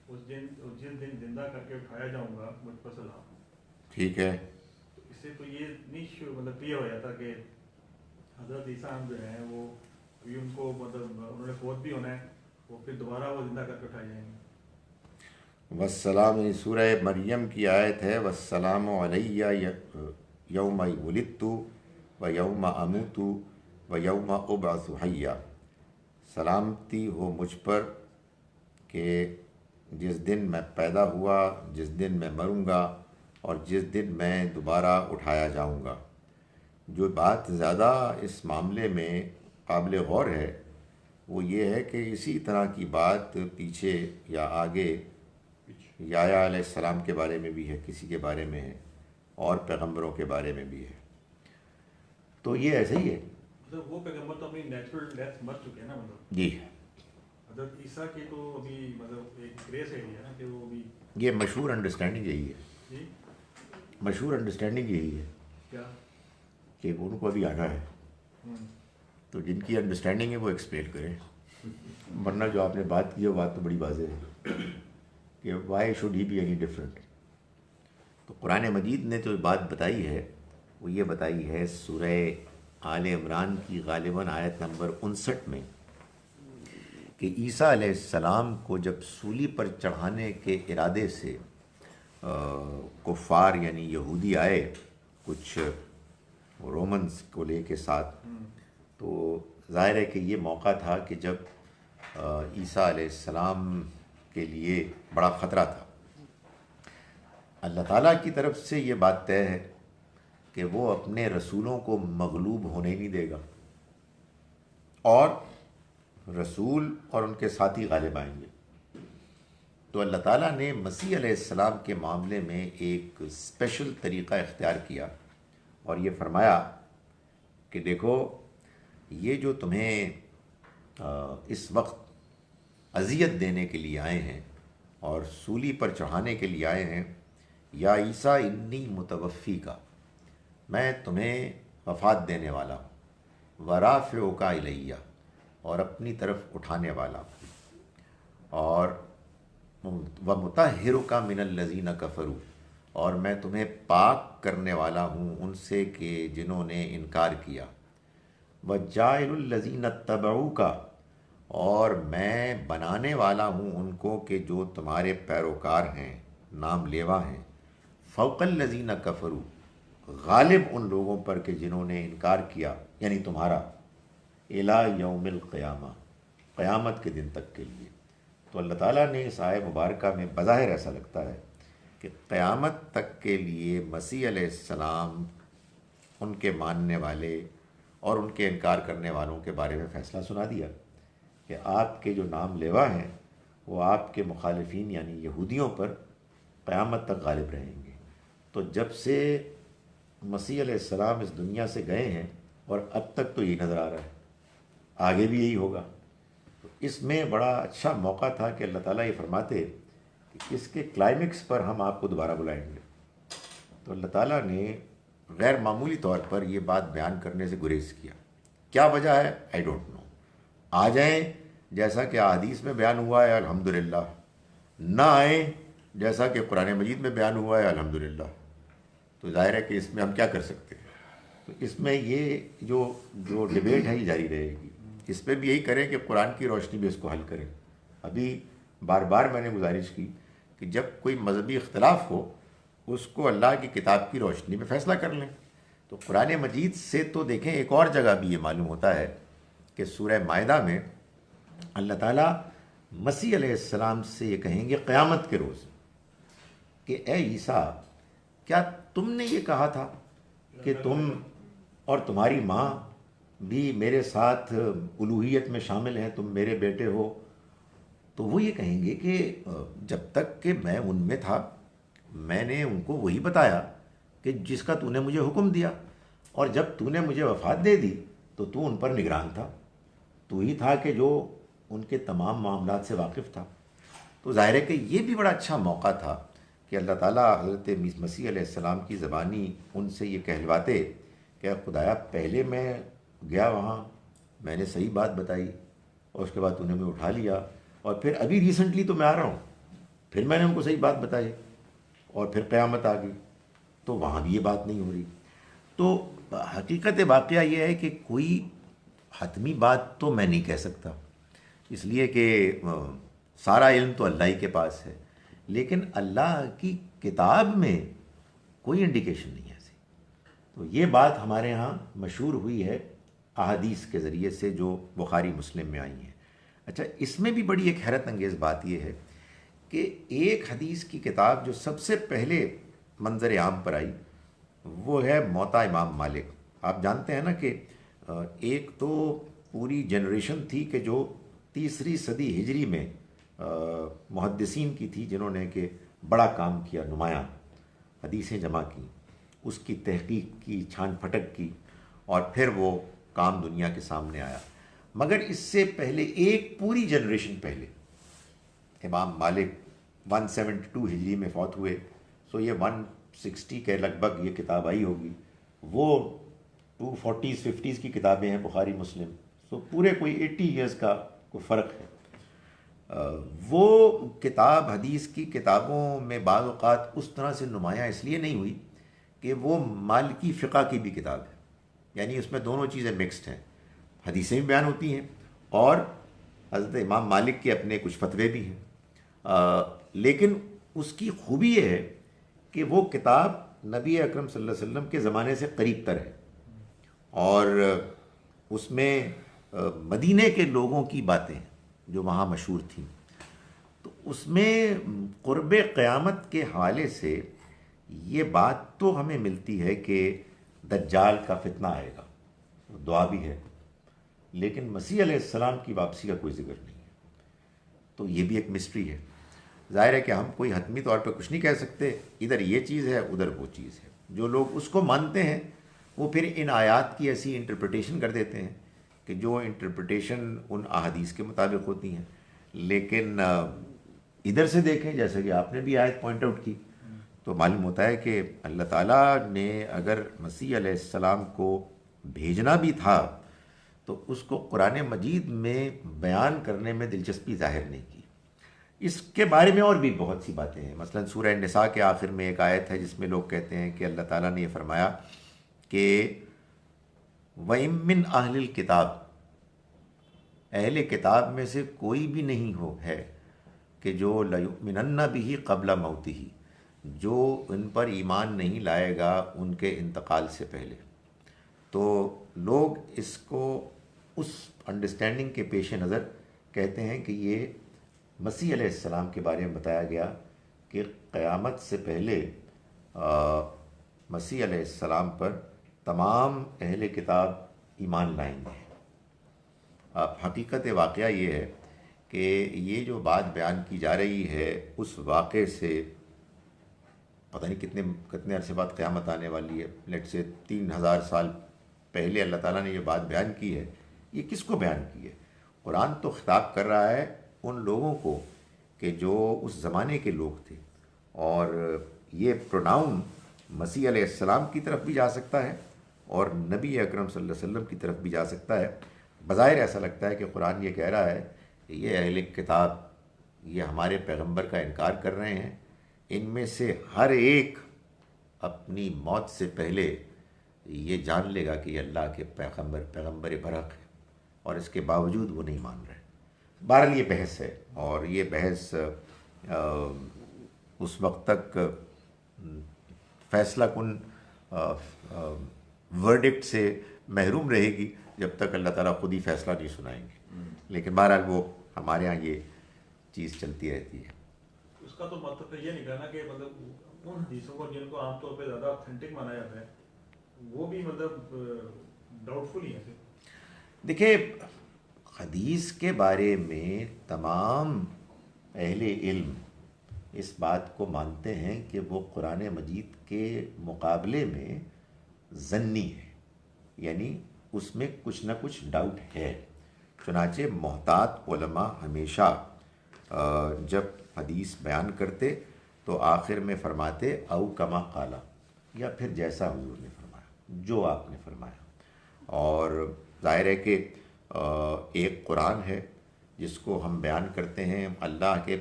جس دن زندہ کر کے اٹھایا جاؤں گا مجھ پر سلام. ٹھیک ہے. تو اس سے تو یہ نہیں مطلب کلیئر ہو جاتا کہ حضرت عیسیٰ جو ہیں وہ ابھی ان کو مطلب انہوں نے فوت بھی ہونا ہے وہ پھر دوبارہ وہ زندہ کر کے اٹھائے جائیں گے. والسلام سورہ مریم کی آیت ہے والسلام علیہ یوم ولدت و یوم اموت و یوم ابعث حیا. سلامتی ہو مجھ پر کہ جس دن میں پیدا ہوا، جس دن میں مروں گا اور جس دن میں دوبارہ اٹھایا جاؤں گا. جو بات زیادہ اس معاملے میں قابل غور ہے وہ یہ ہے کہ اسی طرح کی بات پیچھے یا آگے یحییٰ علیہ السلام کے بارے میں بھی ہے، کسی کے بارے میں ہے، اور پیغمبروں کے بارے میں بھی ہے. تو یہ ایسے ہی ہے. مطلب وہ پیغمبر تو اپنی نیچرل ڈیتھ مر چکے ہیں نا. مطلب جی حضرت عیسیٰ کی تو ابھی مطلب ایک گریس ہے نا کہ وہ ابھی یہ مشہور انڈرسٹینڈنگ یہی ہے. جی مشہور انڈرسٹینڈنگ یہی ہے کیا کہ ان کو ابھی آنا ہے. تو جن کی انڈرسٹینڈنگ ہے وہ ایکسپلین کریں، ورنہ جو آپ نے بات کی ہے وہ بات تو بڑی واضح ہے کہ why should he be any different. تو قرآن مجید نے جو بات بتائی ہے وہ یہ بتائی ہے سورہ آل عمران کی غالباً آیت نمبر 59 میں کہ عیسیٰ علیہ السلام کو جب سولی پر چڑھانے کے ارادے سے کفار یعنی یہودی آئے کچھ رومنز کو لے کے ساتھ، تو ظاہر ہے کہ یہ موقع تھا کہ جب عیسیٰ علیہ السلام کے لیے بڑا خطرہ تھا. اللہ تعالیٰ کی طرف سے یہ بات طے ہے کہ وہ اپنے رسولوں کو مغلوب ہونے نہیں دے گا اور رسول اور ان کے ساتھی غالب آئیں گے. تو اللہ تعالیٰ نے مسیح علیہ السلام کے معاملے میں ایک اسپیشل طریقہ اختیار کیا اور یہ فرمایا کہ دیکھو یہ جو تمہیں اس وقت اذیت دینے کے لیے آئے ہیں اور سولی پر چڑھانے کے لیے آئے ہیں، یا عیسیٰ انی متوفی کا، میں تمہیں وفات دینے والا ہوں، ورافعک الیہ، اور اپنی طرف اٹھانے والا ہوں، اور ومطہرک من الذین کفروا، اور میں تمہیں پاک کرنے والا ہوں ان سے کہ جنہوں نے انکار کیا، وجاعل الذین اتبعوک، اور میں بنانے والا ہوں ان کو کہ جو تمہارے پیروکار ہیں، نام لیوا ہیں، فوق الذین کفروا، غالب ان لوگوں پر کہ جنہوں نے انکار کیا یعنی تمہارا، الی یوم القیامہ، قیامت کے دن تک کے لیے. تو اللہ تعالیٰ نے اس آیہ مبارکہ میں بظاہر ایسا لگتا ہے کہ قیامت تک کے لیے مسیح علیہ السلام ان کے ماننے والے اور ان کے انکار کرنے والوں کے بارے میں فیصلہ سنا دیا کہ آپ کے جو نام لیوا ہیں وہ آپ کے مخالفین یعنی یہودیوں پر قیامت تک غالب رہیں گے. تو جب سے مسیح علیہ السلام اس دنیا سے گئے ہیں اور اب تک تو یہی نظر آ رہا ہے، آگے بھی یہی ہوگا. تو اس میں بڑا اچھا موقع تھا کہ اللہ تعالیٰ یہ فرماتے کہ اس کے کلائمیکس پر ہم آپ کو دوبارہ بلائیں گے. تو اللہ تعالیٰ نے غیر معمولی طور پر یہ بات بیان کرنے سے گریز کیا. کیا وجہ ہے؟ I don't know. آ جائیں جیسا کہ احادیث میں بیان ہوا ہے الحمدللہ، نہ آئیں جیسا کہ قرآن مجید میں بیان ہوا ہے الحمدللہ. تو ظاہر ہے کہ اس میں ہم کیا کر سکتے ہیں. تو اس میں یہ جو ڈیبیٹ ہے یہ جاری رہے گی. اس پہ بھی یہی کریں کہ قرآن کی روشنی بھی اس کو حل کریں. ابھی بار بار میں نے گزارش کی کہ جب کوئی مذہبی اختلاف ہو اس کو اللہ کی کتاب کی روشنی میں فیصلہ کر لیں. تو قرآن مجید سے تو دیکھیں ایک اور جگہ بھی یہ معلوم ہوتا ہے کہ سورہ مائدہ میں اللہ تعالیٰ مسیح علیہ السلام سے یہ کہیں گے قیامت کے روز کہ اے عیسیٰ، کیا تم نے یہ کہا تھا کہ تم اور تمہاری ماں بھی میرے ساتھ الوہیت میں شامل ہیں، تم میرے بیٹے ہو، تو وہ یہ کہیں گے کہ جب تک کہ میں ان میں تھا میں نے ان کو وہی بتایا کہ جس کا تو نے مجھے حکم دیا، اور جب تو نے مجھے وفات دے دی تو تو ان پر نگران تھا، تو ہی تھا کہ جو ان کے تمام معاملات سے واقف تھا۔ تو ظاہر ہے کہ یہ بھی بڑا اچھا موقع تھا کہ اللہ تعالیٰ حضرت مسیح علیہ السلام کی زبانی ان سے یہ کہلواتے کہ خدایا پہلے میں گیا وہاں، میں نے صحیح بات بتائی، اور اس کے بعد تو نے مجھے اٹھا لیا، اور پھر ابھی ریسنٹلی تو میں آ رہا ہوں، پھر میں نے ان کو صحیح بات بتائی، اور پھر قیامت آ گئی، تو وہاں بھی یہ بات نہیں ہو رہی۔ تو حقیقت واقعہ یہ ہے کہ کوئی حتمی بات تو میں نہیں کہہ سکتا، اس لیے کہ سارا علم تو اللہ ہی کے پاس ہے، لیکن اللہ کی کتاب میں کوئی انڈیکیشن نہیں ہے ایسی۔ تو یہ بات ہمارے ہاں مشہور ہوئی ہے احادیث کے ذریعے سے جو بخاری مسلم میں آئی ہیں۔ اچھا، اس میں بھی بڑی ایک حیرت انگیز بات یہ ہے کہ ایک حدیث کی کتاب جو سب سے پہلے منظر عام پر آئی وہ ہے موطا امام مالک۔ آپ جانتے ہیں نا کہ ایک تو پوری جنریشن تھی کہ جو 3 صدی ہجری میں محدثین کی تھی، جنہوں نے کہ بڑا کام کیا، نمایاں حدیثیں جمع کی، اس کی تحقیق کی، چھان پھٹک کی، اور پھر وہ کام دنیا کے سامنے آیا۔ مگر اس سے پہلے ایک پوری جنریشن پہلے امام مالک 172 ہجری میں فوت ہوئے، سو یہ 160 کے لگ بھگ یہ کتاب آئی ہوگی۔ وہ 240s 50s کی کتابیں ہیں بخاری مسلم، سو پورے کوئی 80 ایئرز کا کوئی فرق ہے۔ وہ کتاب حدیث کی کتابوں میں بعض اوقات اس طرح سے نمایاں اس لیے نہیں ہوئی کہ وہ مالکی فقہ کی بھی کتاب ہے، یعنی اس میں دونوں چیزیں مکسڈ ہیں، حدیثیں بھی بیان ہوتی ہیں اور حضرت امام مالک کے اپنے کچھ فتوے بھی ہیں، لیکن اس کی خوبی یہ ہے کہ وہ کتاب نبی اکرم صلی اللہ علیہ وسلم کے زمانے سے قریب تر ہے، اور اس میں مدینے کے لوگوں کی باتیں جو وہاں مشہور تھیں، تو اس میں قرب قیامت کے حوالے سے یہ بات تو ہمیں ملتی ہے کہ دجال کا فتنہ آئے گا، دعا بھی ہے، لیکن مسیح علیہ السلام کی واپسی کا کوئی ذکر نہیں ہے۔ تو یہ بھی ایک مسٹری ہے۔ ظاہر ہے کہ ہم کوئی حتمی طور پہ کچھ نہیں کہہ سکتے، ادھر یہ چیز ہے ادھر وہ چیز ہے، جو لوگ اس کو مانتے ہیں وہ پھر ان آیات کی ایسی انٹرپریٹیشن کر دیتے ہیں کہ جو انٹرپریٹیشن ان احادیث کے مطابق ہوتی ہیں، لیکن ادھر سے دیکھیں جیسے کہ آپ نے بھی آیت پوائنٹ آؤٹ کی تو معلوم ہوتا ہے کہ اللہ تعالیٰ نے اگر مسیح علیہ السلام کو بھیجنا بھی تھا تو اس کو قرآن مجید میں بیان کرنے میں دلچسپی ظاہر نہیں کی۔ اس کے بارے میں اور بھی بہت سی باتیں ہیں، مثلا سورہ نساء کے آخر میں ایک آیت ہے جس میں لوگ کہتے ہیں کہ اللہ تعالیٰ نے یہ فرمایا کہ وَإِن مِّنْ أَهْلِ الْكِتَابِ، اہل کتاب میں سے کوئی بھی نہیں ہو ہے کہ جو لَيُؤْمِنَنَّ بِهِ قَبْلَ مَوْتِهِ، جو ان پر ایمان نہیں لائے گا ان کے انتقال سے پہلے۔ تو لوگ اس کو اس انڈرسٹینڈنگ کے پیش نظر کہتے ہیں کہ یہ مسیح علیہ السلام کے بارے میں بتایا گیا کہ قیامت سے پہلے مسیح علیہ السلام پر تمام اہل کتاب ایمان لائیں گے۔ اب حقیقت واقعہ یہ ہے کہ یہ جو بات بیان کی جا رہی ہے اس واقعے سے پتہ نہیں کتنے عرصے بعد قیامت آنے والی ہے، لیٹ سے 3000 سال پہلے اللہ تعالیٰ نے یہ بات بیان کی ہے۔ یہ کس کو بیان کی ہے؟ قرآن تو خطاب کر رہا ہے ان لوگوں کو کہ جو اس زمانے کے لوگ تھے، اور یہ پروناؤن مسیح علیہ السلام کی طرف بھی جا سکتا ہے اور نبی اکرم صلی اللہ علیہ وسلم کی طرف بھی جا سکتا ہے۔ بظاہر ایسا لگتا ہے کہ قرآن یہ کہہ رہا ہے کہ یہ اہل کتاب یہ ہمارے پیغمبر کا انکار کر رہے ہیں، ان میں سے ہر ایک اپنی موت سے پہلے یہ جان لے گا کہ یہ اللہ کے پیغمبر برحق ہے، اور اس کے باوجود وہ نہیں مان رہے۔ بہرحال یہ بحث ہے، اور یہ بحث اس وقت تک فیصلہ کن ورڈکٹ سے محروم رہے گی جب تک اللہ تعالیٰ خود ہی فیصلہ نہیں سنائیں گے، لیکن بہرحال وہ ہمارے ہاں یہ چیز چلتی رہتی ہے۔ اس کا تو مطلب یہ نکلا کہ مطلب ان حدیثوں کو جن کو عام طور پہ زیادہ اتھینٹک مانا جاتا ہے وہ بھی مطلب ڈاؤٹ فل ہی ہے۔ دیکھیں حدیث کے بارے میں تمام اہل علم اس بات کو مانتے ہیں کہ وہ قرآن مجید کے مقابلے میں ظنی ہے، یعنی اس میں کچھ نہ کچھ ڈاؤٹ ہے. چنانچہ محتاط علماء ہمیشہ جب حدیث بیان کرتے تو آخر میں فرماتے او کما قالا، یا پھر جیسا حضور نے فرمایا، جو آپ نے فرمایا. اور ظاہر ہے کہ ایک قرآن ہے جس کو ہم بیان کرتے ہیں اللہ کے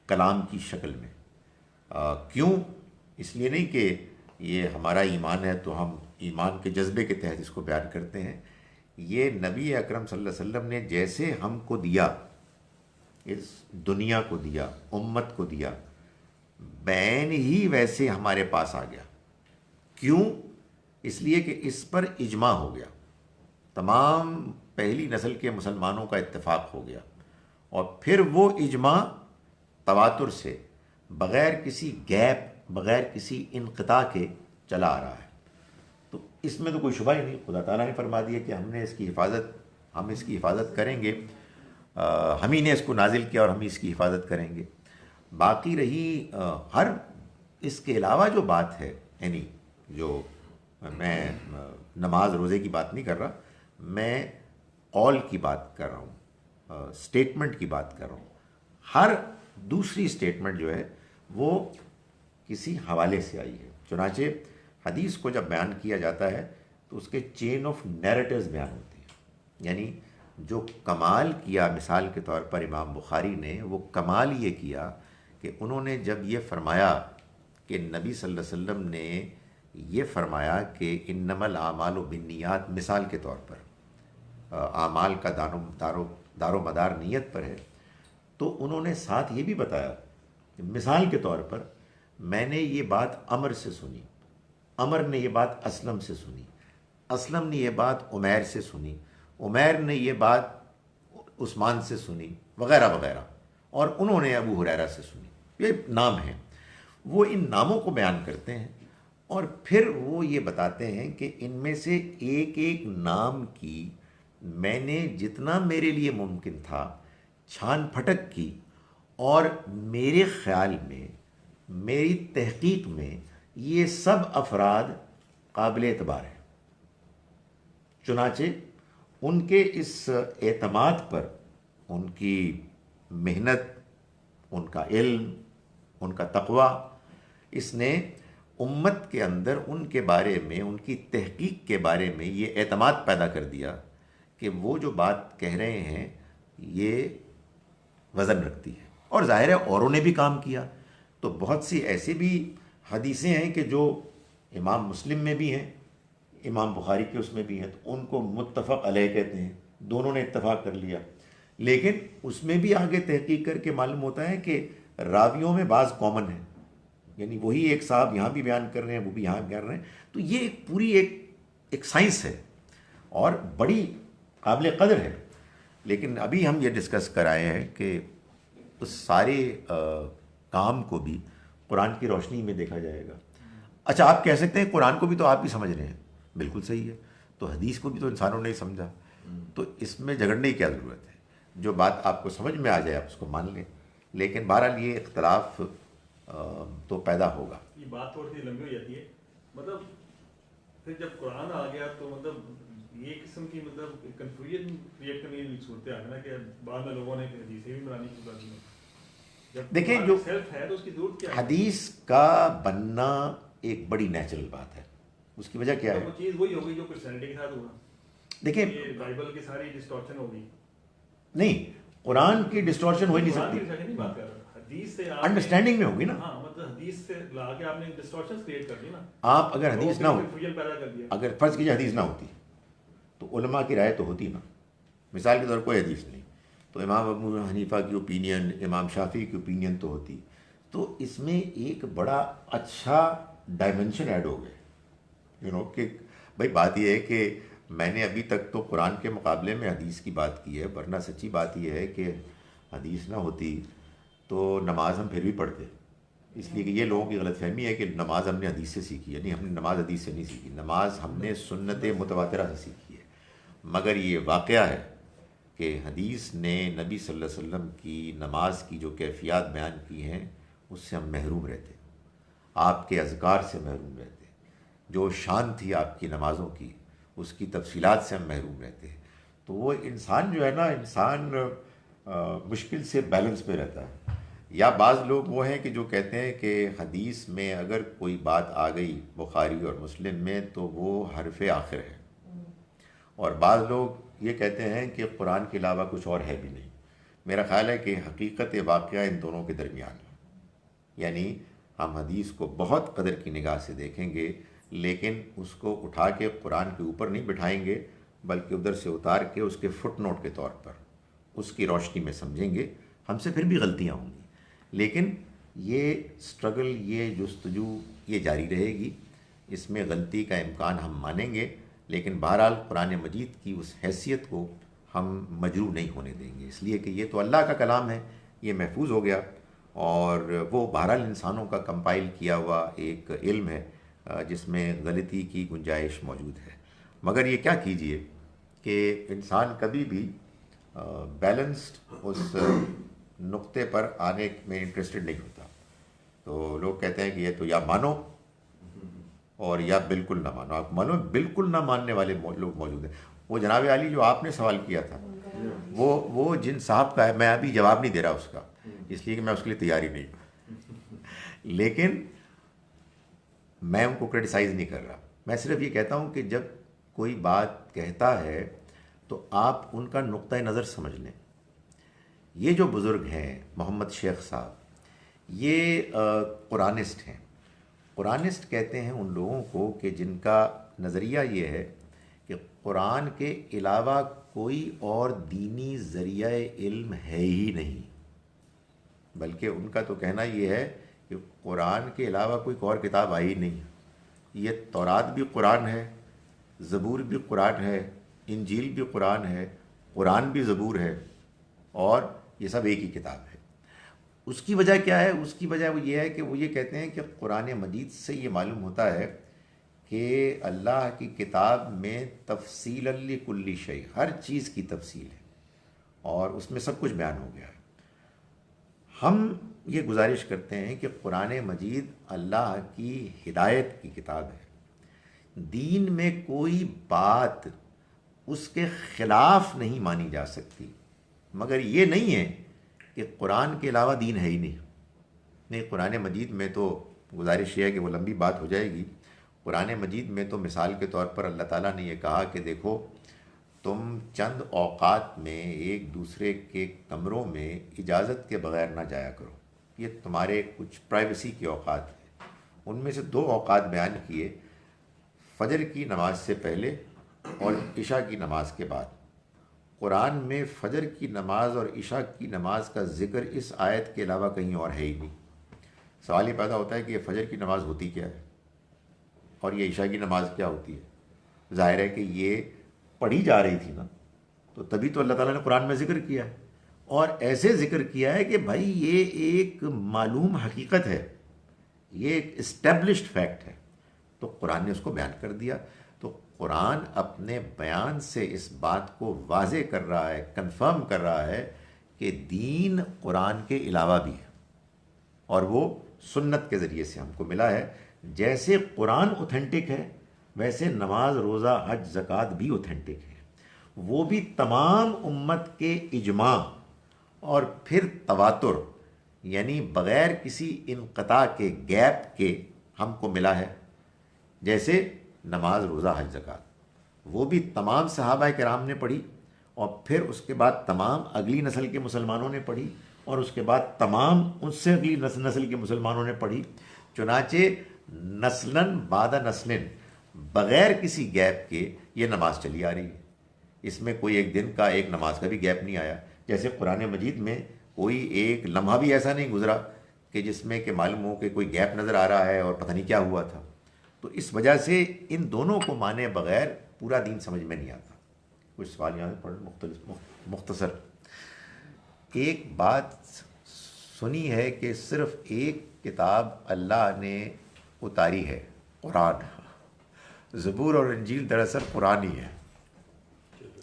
کلام کی شکل میں. کیوں؟ اس لیے نہیں کہ یہ ہمارا ایمان ہے تو ہم ایمان کے جذبے کے تحت اس کو بیان کرتے ہیں. یہ نبی اکرم صلی اللہ علیہ وسلم نے جیسے ہم کو دیا، اس دنیا کو دیا، امت کو دیا، بعین ہی ویسے ہمارے پاس آ گیا. کیوں؟ اس لیے کہ اس پر اجماع ہو گیا، تمام پہلی نسل کے مسلمانوں کا اتفاق ہو گیا، اور پھر وہ اجماع تواتر سے بغیر کسی گیپ، بغیر کسی انقطاع کے چلا آ رہا ہے. تو اس میں تو کوئی شبہ ہی نہیں. خدا تعالیٰ نے فرما دیا کہ ہم اس کی حفاظت کریں گے، ہم ہی نے اس کو نازل کیا اور ہم ہی اس کی حفاظت کریں گے. باقی رہی ہر اس کے علاوہ جو بات ہے، یعنی جو میں نماز روزے کی بات نہیں کر رہا، میں قول کی بات کر رہا ہوں، سٹیٹمنٹ کی بات کر رہا ہوں. ہر دوسری سٹیٹمنٹ جو ہے وہ کسی حوالے سے آئی ہے. چنانچہ حدیث کو جب بیان کیا جاتا ہے تو اس کے چین آف نیریٹیوز بیان ہوتی ہیں. یعنی جو کمال کیا مثال کے طور پر امام بخاری نے، وہ کمال یہ کیا کہ انہوں نے جب یہ فرمایا کہ نبی صلی اللہ علیہ وسلم نے یہ فرمایا کہ انما الاعمال بالنیات، مثال کے طور پر اعمال کا دار و مدار نیت پر ہے، تو انہوں نے ساتھ یہ بھی بتایا کہ مثال کے طور پر میں نے یہ بات عمر سے سنی، عمر نے یہ بات اسلم سے سنی، اسلم نے یہ بات عمیر سے سنی، عمیر نے یہ بات عثمان سے سنی، وغیرہ وغیرہ، اور انہوں نے ابو ہریرہ سے سنی. یہ نام ہیں، وہ ان ناموں کو بیان کرتے ہیں اور پھر وہ یہ بتاتے ہیں کہ ان میں سے ایک ایک نام کی میں نے جتنا میرے لیے ممکن تھا چھان پھٹک کی، اور میرے خیال میں، میری تحقیق میں یہ سب افراد قابل اعتبار ہیں. چنانچہ ان کے اس اعتماد پر، ان کی محنت، ان کا علم، ان کا تقوی، اس نے امت کے اندر ان کے بارے میں، ان کی تحقیق کے بارے میں یہ اعتماد پیدا کر دیا کہ وہ جو بات کہہ رہے ہیں یہ وزن رکھتی ہے. اور ظاہر ہے اوروں نے بھی کام کیا. تو بہت سی ایسی بھی حدیثیں ہیں کہ جو امام مسلم میں بھی ہیں، امام بخاری کے اس میں بھی ہیں، تو ان کو متفق علیہ کہتے ہیں، دونوں نے اتفاق کر لیا. لیکن اس میں بھی آگے تحقیق کر کے معلوم ہوتا ہے کہ راویوں میں بعض کامن ہیں، یعنی وہی ایک صاحب یہاں بھی بیان کر رہے ہیں، وہ بھی یہاں بیان کر رہے ہیں. تو یہ ایک پوری ایک سائنس ہے اور بڑی قابل قدر ہے. لیکن ابھی ہم یہ ڈسکس کر آئے ہیں کہ اس سارے کام کو بھی قرآن کی روشنی میں دیکھا جائے گا. اچھا، آپ کہہ سکتے ہیں قرآن کو بھی تو آپ بھی سمجھ رہے ہیں، بالکل صحیح ہے، تو حدیث کو بھی تو انسانوں نے سمجھا، تو اس میں جھگڑنے کی کیا ضرورت ہے؟ جو بات آپ کو سمجھ میں آ جائے آپ اس کو مان لیں. لیکن بہرحال یہ اختلاف تو پیدا ہوگا. یہ بات تھوڑی سی لمبی ہو جاتی ہے. مطلب پھر جب قرآن آ گیا تو مطلب یہ قسم کی مطلب کنفیوژن کریٹ کرنے کی صورت ہے نا، کہ بعد میں لوگوں نے حدیثیں بھی بنانی کی بات میں. دیکھیں، جو سیلف ہے تو اس کی ضرورت کیا ہے؟ حدیث کا بننا ایک بڑی نیچرل بات ہے. اس کی وجہ کیا ہے؟ وہ چیز وہی ہوگی جو کرسچینٹی کے ساتھ ہوا. دیکھیں، بائبل کی ساری ڈسٹورشن ہوگی. نہیں، قرآن کی ڈسٹورشن ہو ہی نہیں سکتی، انڈرسٹینڈنگ میں ہوگی نا. ہاں، مطلب حدیث سے لا کے آپ نے ڈسٹورشن کریٹ کر دی نا. آپ اگر حدیث نہ ہوتی، اگر فرض کیجیے حدیث نہ ہوتی تو علماء کی رائے تو ہوتی نا. مثال کے طور پر کوئی حدیث نہیں تو امام ابو حنیفہ کی اوپینین، امام شافعی کی اوپینین تو ہوتی. تو اس میں ایک بڑا اچھا ڈائمنشن ایڈ ہو گئے، کہ بھائی بات یہ ہے کہ میں نے ابھی تک تو قرآن کے مقابلے میں حدیث کی بات کی ہے، ورنہ سچی بات یہ ہے کہ حدیث نہ ہوتی تو نماز ہم پھر بھی پڑھتے. اس لیے کہ یہ لوگوں کی غلط فہمی ہے کہ نماز ہم نے حدیث سے سیکھی ہے. نہیں، ہم نے نماز حدیث سے نہیں سیکھی، نماز ہم نے سنت متواترہ سے سیکھی ہے. مگر یہ واقعہ ہے کہ حدیث نے نبی صلی اللہ علیہ وسلم کی نماز کی جو کیفیات بیان کی ہیں اس سے ہم محروم رہتے، آپ کے اذکار سے محروم رہتے، جو شان تھی آپ کی نمازوں کی اس کی تفصیلات سے ہم محروم رہتے ہیں۔ تو وہ انسان جو ہے نا، انسان مشکل سے بیلنس پہ رہتا ہے۔ یا بعض لوگ وہ ہیں کہ جو کہتے ہیں کہ حدیث میں اگر کوئی بات آ گئی بخاری اور مسلم میں تو وہ حرف آخر ہے، اور بعض لوگ یہ کہتے ہیں کہ قرآن کے علاوہ کچھ اور ہے بھی نہیں۔ میرا خیال ہے کہ حقیقت واقعہ ان دونوں کے درمیان ہے، یعنی ہم حدیث کو بہت قدر کی نگاہ سے دیکھیں گے، لیکن اس کو اٹھا کے قرآن کے اوپر نہیں بٹھائیں گے، بلکہ ادھر سے اتار کے اس کے فٹ نوٹ کے طور پر اس کی روشنی میں سمجھیں گے۔ ہم سے پھر بھی غلطیاں ہوں گی، لیکن یہ سٹرگل، یہ جستجو یہ جاری رہے گی، اس میں غلطی کا امکان ہم مانیں گے، لیکن بہرحال قرآن مجید کی اس حیثیت کو ہم مجروح نہیں ہونے دیں گے، اس لیے کہ یہ تو اللہ کا کلام ہے، یہ محفوظ ہو گیا، اور وہ بہرحال انسانوں کا کمپائل کیا ہوا ایک علم ہے جس میں غلطی کی گنجائش موجود ہے۔ مگر یہ کیا کیجئے کہ انسان کبھی بھی بیلنسڈ اس نقطے پر آنے میں انٹرسٹڈ نہیں ہوتا۔ تو لوگ کہتے ہیں کہ یہ تو یا مانو اور یا بالکل نہ مانو۔ آپ مانو، بالکل نہ ماننے والے لوگ موجود ہیں۔ وہ جناب علی جو آپ نے سوال کیا تھا، وہ جن صاحب کا ہے، میں ابھی جواب نہیں دے رہا اس کا، اس لیے کہ میں اس کے لیے تیاری نہیں ہوں، لیکن میں ان کو کرٹیسائز نہیں کر رہا۔ میں صرف یہ کہتا ہوں کہ جب کوئی بات کہتا ہے تو آپ ان کا نقطہ نظر سمجھ لیں۔ یہ جو بزرگ ہیں محمد شیخ صاحب، یہ قرآنسٹ ہیں۔ قرآنسٹ کہتے ہیں ان لوگوں کو کہ جن کا نظریہ یہ ہے کہ قرآن کے علاوہ کوئی اور دینی ذریعہ علم ہے ہی نہیں، بلکہ ان کا تو کہنا یہ ہے کہ قرآن کے علاوہ کوئی اور کتاب آئی نہیں۔ یہ تورات بھی قرآن ہے، زبور بھی قرآن ہے، انجیل بھی قرآن ہے، قرآن بھی زبور ہے، اور یہ سب ایک ہی کتاب ہے۔ اس کی وجہ کیا ہے؟ اس کی وجہ وہ یہ ہے کہ وہ یہ کہتے ہیں کہ قرآن مجید سے یہ معلوم ہوتا ہے کہ اللہ کی کتاب میں تفصیل لکل شیء، ہر چیز کی تفصیل ہے، اور اس میں سب کچھ بیان ہو گیا ہے۔ ہم یہ گزارش کرتے ہیں کہ قرآن مجید اللہ کی ہدایت کی کتاب ہے، دین میں کوئی بات اس کے خلاف نہیں مانی جا سکتی، مگر یہ نہیں ہے کہ قرآن کے علاوہ دین ہے ہی نہیں۔ قرآن مجید میں تو گزارش یہ ہے کہ وہ لمبی بات ہو جائے گی۔ قرآن مجید میں تو مثال کے طور پر اللہ تعالیٰ نے یہ کہا کہ دیکھو، تم چند اوقات میں ایک دوسرے کے کمروں میں اجازت کے بغیر نہ جایا کرو، یہ تمہارے کچھ پرائیویسی کے اوقات ہیں۔ ان میں سے 2 اوقات بیان کیے، فجر کی نماز سے پہلے اور عشاء کی نماز کے بعد۔ قرآن میں فجر کی نماز اور عشاء کی نماز کا ذکر اس آیت کے علاوہ کہیں اور ہے ہی نہیں۔ سوال یہ پیدا ہوتا ہے کہ یہ فجر کی نماز ہوتی کیا ہے اور یہ عشاء کی نماز کیا ہوتی ہے؟ ظاہر ہے کہ یہ پڑھی جا رہی تھی نا، تو تبھی تو اللہ تعالیٰ نے قرآن میں ذکر کیا ہے، اور ایسے ذکر کیا ہے کہ بھائی یہ ایک معلوم حقیقت ہے، یہ ایک اسٹیبلشڈ فیکٹ ہے، تو قرآن نے اس کو بیان کر دیا۔ تو قرآن اپنے بیان سے اس بات کو واضح کر رہا ہے، کنفرم کر رہا ہے کہ دین قرآن کے علاوہ بھی ہے، اور وہ سنت کے ذریعے سے ہم کو ملا ہے۔ جیسے قرآن اوتھینٹک ہے، ویسے نماز، روزہ، حج، زکوٰۃ بھی اوتھینٹک ہے، وہ بھی تمام امت کے اجماع اور پھر تواتر، یعنی بغیر کسی انقطاع کے، گیپ کے ہم کو ملا ہے۔ جیسے نماز، روزہ، حج، زکوٰۃ، وہ بھی تمام صحابہ کرام نے پڑھی، اور پھر اس کے بعد تمام اگلی نسل کے مسلمانوں نے پڑھی، اور اس کے بعد تمام اس سے اگلی نسل کے مسلمانوں نے پڑھی۔ چنانچہ نسلاً بعد نسلاً بغیر کسی گیپ کے یہ نماز چلی آ رہی ہے، اس میں کوئی ایک دن کا، ایک نماز کا بھی گیپ نہیں آیا۔ جیسے قرآن مجید میں کوئی ایک لمحہ بھی ایسا نہیں گزرا کہ جس میں کہ معلوم ہو کہ کوئی گیپ نظر آ رہا ہے اور پتہ نہیں کیا ہوا تھا۔ تو اس وجہ سے ان دونوں کو مانے بغیر پورا دین سمجھ میں نہیں آتا۔ کچھ سوال یہاں پر مختصر۔ ایک بات سنی ہے کہ صرف ایک کتاب اللہ نے اتاری ہے، قرآن۔ زبور اور انجیل دراصل قرآن ہی ہے۔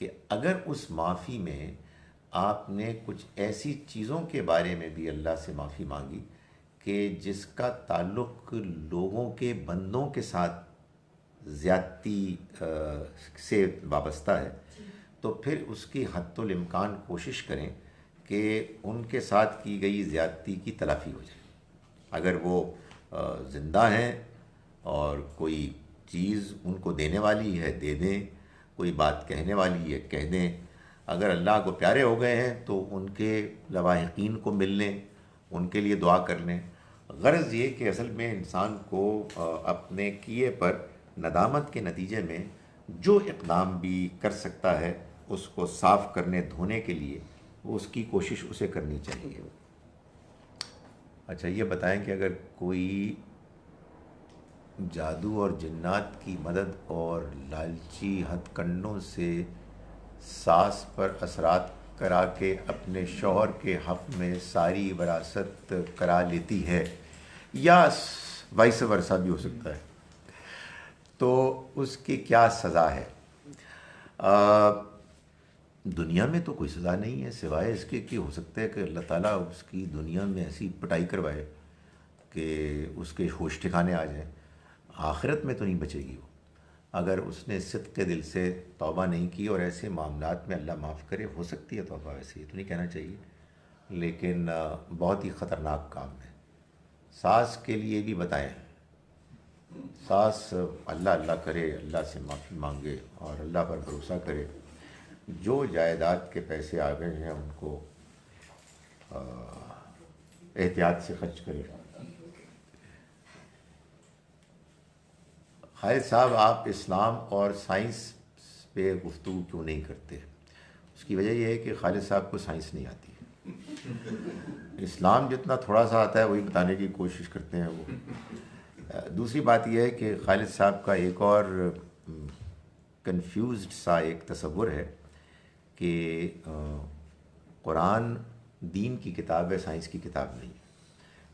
کہ اگر اس معافی میں آپ نے کچھ ایسی چیزوں کے بارے میں بھی اللہ سے معافی مانگی کہ جس کا تعلق لوگوں کے بندوں کے ساتھ زیادتی سے وابستہ ہے، تو پھر اس کی حد الامکان کوشش کریں کہ ان کے ساتھ کی گئی زیادتی کی تلافی ہو جائے. اگر وہ زندہ ہیں اور کوئی چیز ان کو دینے والی ہے دے دیں، کوئی بات کہنے والی ہے کہہ دیں. اگر اللہ کو پیارے ہو گئے ہیں تو ان کے لواحقین کو مل لیں، ان کے لیے دعا کر لیں. غرض یہ کہ اصل میں انسان کو اپنے کیے پر ندامت کے نتیجے میں جو اقدام بھی کر سکتا ہے اس کو صاف کرنے دھونے کے لیے اس کی کوشش اسے کرنی چاہیے. اچھا یہ بتائیں کہ اگر کوئی جادو اور جنات کی مدد اور لالچی ہتھ کنڈوں سے ساس پر اثرات کرا کے اپنے شوہر کے حق میں ساری وراثت کرا لیتی ہے، یا وائس ورثہ بھی ہو سکتا ہے، تو اس کی کیا سزا ہے؟ دنیا میں تو کوئی سزا نہیں ہے سوائے اس کے کہ ہو سکتا ہے کہ اللہ تعالیٰ اس کی دنیا میں ایسی پٹائی کروائے کہ اس کے ہوش ٹھکانے آ جائیں. آخرت میں تو نہیں بچے گی وہ. اگر اس نے صدق دل سے توبہ نہیں کی اور ایسے معاملات میں اللہ معاف کرے، ہو سکتی ہے توبہ، ویسے یہ تو نہیں کہنا چاہیے، لیکن بہت ہی خطرناک کام ہے. ساس کے لیے بھی بتائیں، ساس اللہ اللہ کرے، اللہ سے معافی مانگے اور اللہ پر بھروسہ کرے. جو جائیداد کے پیسے آ گئے ہیں ان کو احتیاط سے خرچ کرے. خالد صاحب، آپ اسلام اور سائنس پہ گفتگو کیوں نہیں کرتے؟ اس کی وجہ یہ ہے کہ خالد صاحب کو سائنس نہیں آتی ہے. اسلام جتنا تھوڑا سا آتا ہے وہی بتانے کی کوشش کرتے ہیں وہ. دوسری بات یہ ہے کہ خالد صاحب کا ایک اور کنفیوزڈ سا ایک تصور ہے کہ قرآن دین کی کتاب ہے، سائنس کی کتاب نہیں.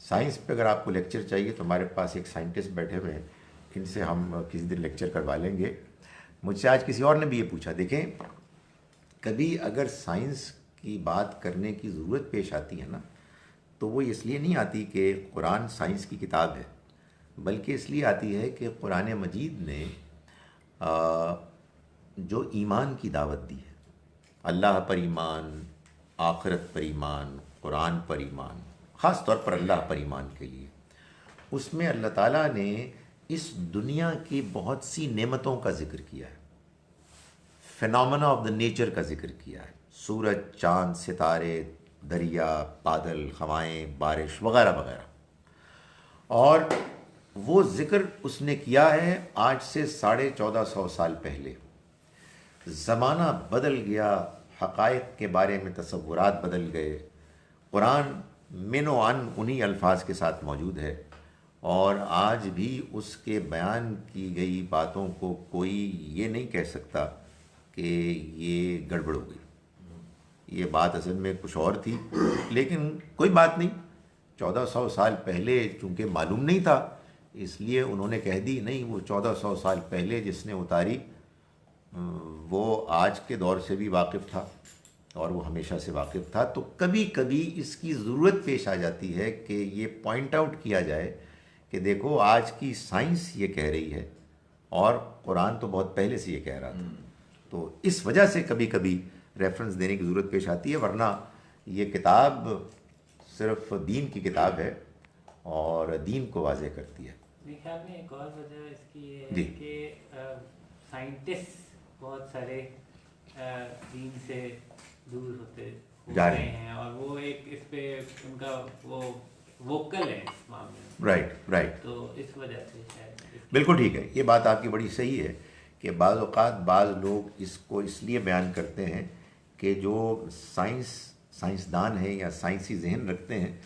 سائنس پہ اگر آپ کو لیکچر چاہیے تو ہمارے پاس ایک سائنٹسٹ بیٹھے ہوئے ہیں، ان سے ہم کسی دن لیکچر کروا لیں گے. مجھ سے آج کسی اور نے بھی یہ پوچھا. دیکھیں، کبھی اگر سائنس کی بات کرنے کی ضرورت پیش آتی ہے نا، تو وہ اس لیے نہیں آتی کہ قرآن سائنس کی کتاب ہے، بلکہ اس لیے آتی ہے کہ قرآن مجید نے جو ایمان کی دعوت دی ہے، اللہ پر ایمان، آخرت پر ایمان، قرآن پر ایمان، خاص طور پر اللہ پر ایمان کے لیے، اس میں اللہ تعالیٰ نے اس دنیا کی بہت سی نعمتوں کا ذکر کیا ہے، فینومینا آف دا نیچر کا ذکر کیا ہے. سورج، چاند، ستارے، دریا، بادل، ہوائیں، بارش وغیرہ وغیرہ. اور وہ ذکر اس نے کیا ہے آج سے 1450 سال پہلے. زمانہ بدل گیا، حقائق کے بارے میں تصورات بدل گئے. قرآن من و عن انہی الفاظ کے ساتھ موجود ہے، اور آج بھی اس کے بیان کی گئی باتوں کو کوئی یہ نہیں کہہ سکتا کہ یہ گڑبڑ ہو گئی، یہ بات اصل میں کچھ اور تھی. لیکن کوئی بات نہیں، 1400 سال پہلے چونکہ معلوم نہیں تھا اس لیے انہوں نے کہہ دی. نہیں، وہ 1400 سال پہلے جس نے اتاری وہ آج کے دور سے بھی واقف تھا اور وہ ہمیشہ سے واقف تھا. تو کبھی کبھی اس کی ضرورت پیش آ جاتی ہے کہ یہ پوائنٹ آؤٹ کیا جائے کہ دیکھو آج کی سائنس یہ کہہ رہی ہے اور قرآن تو بہت پہلے سے یہ کہہ رہا تھا. تو اس وجہ سے کبھی کبھی ریفرنس دینے کی ضرورت پیش آتی ہے، ورنہ یہ کتاب صرف دین کی کتاب ہے اور دین کو واضح کرتی ہے. میرے خیال میں ایک اور وجہ اس کی یہ جی ہے کہ سائنٹسٹ بہت سارے دین سے دور ہوتے جا رہے رہے ہیں، ہیں، اور وہ ایک اس پہ ان کا وہ ووکل ہے اس معاملے میں. Right right. تو اس وجہ سے شاید بالکل ٹھیک ہے، یہ بات آپ کی بڑی صحیح ہے کہ بعض اوقات بعض لوگ اس کو اس لیے بیان کرتے ہیں کہ جو سائنسدان ہیں یا سائنسی ذہن رکھتے ہیں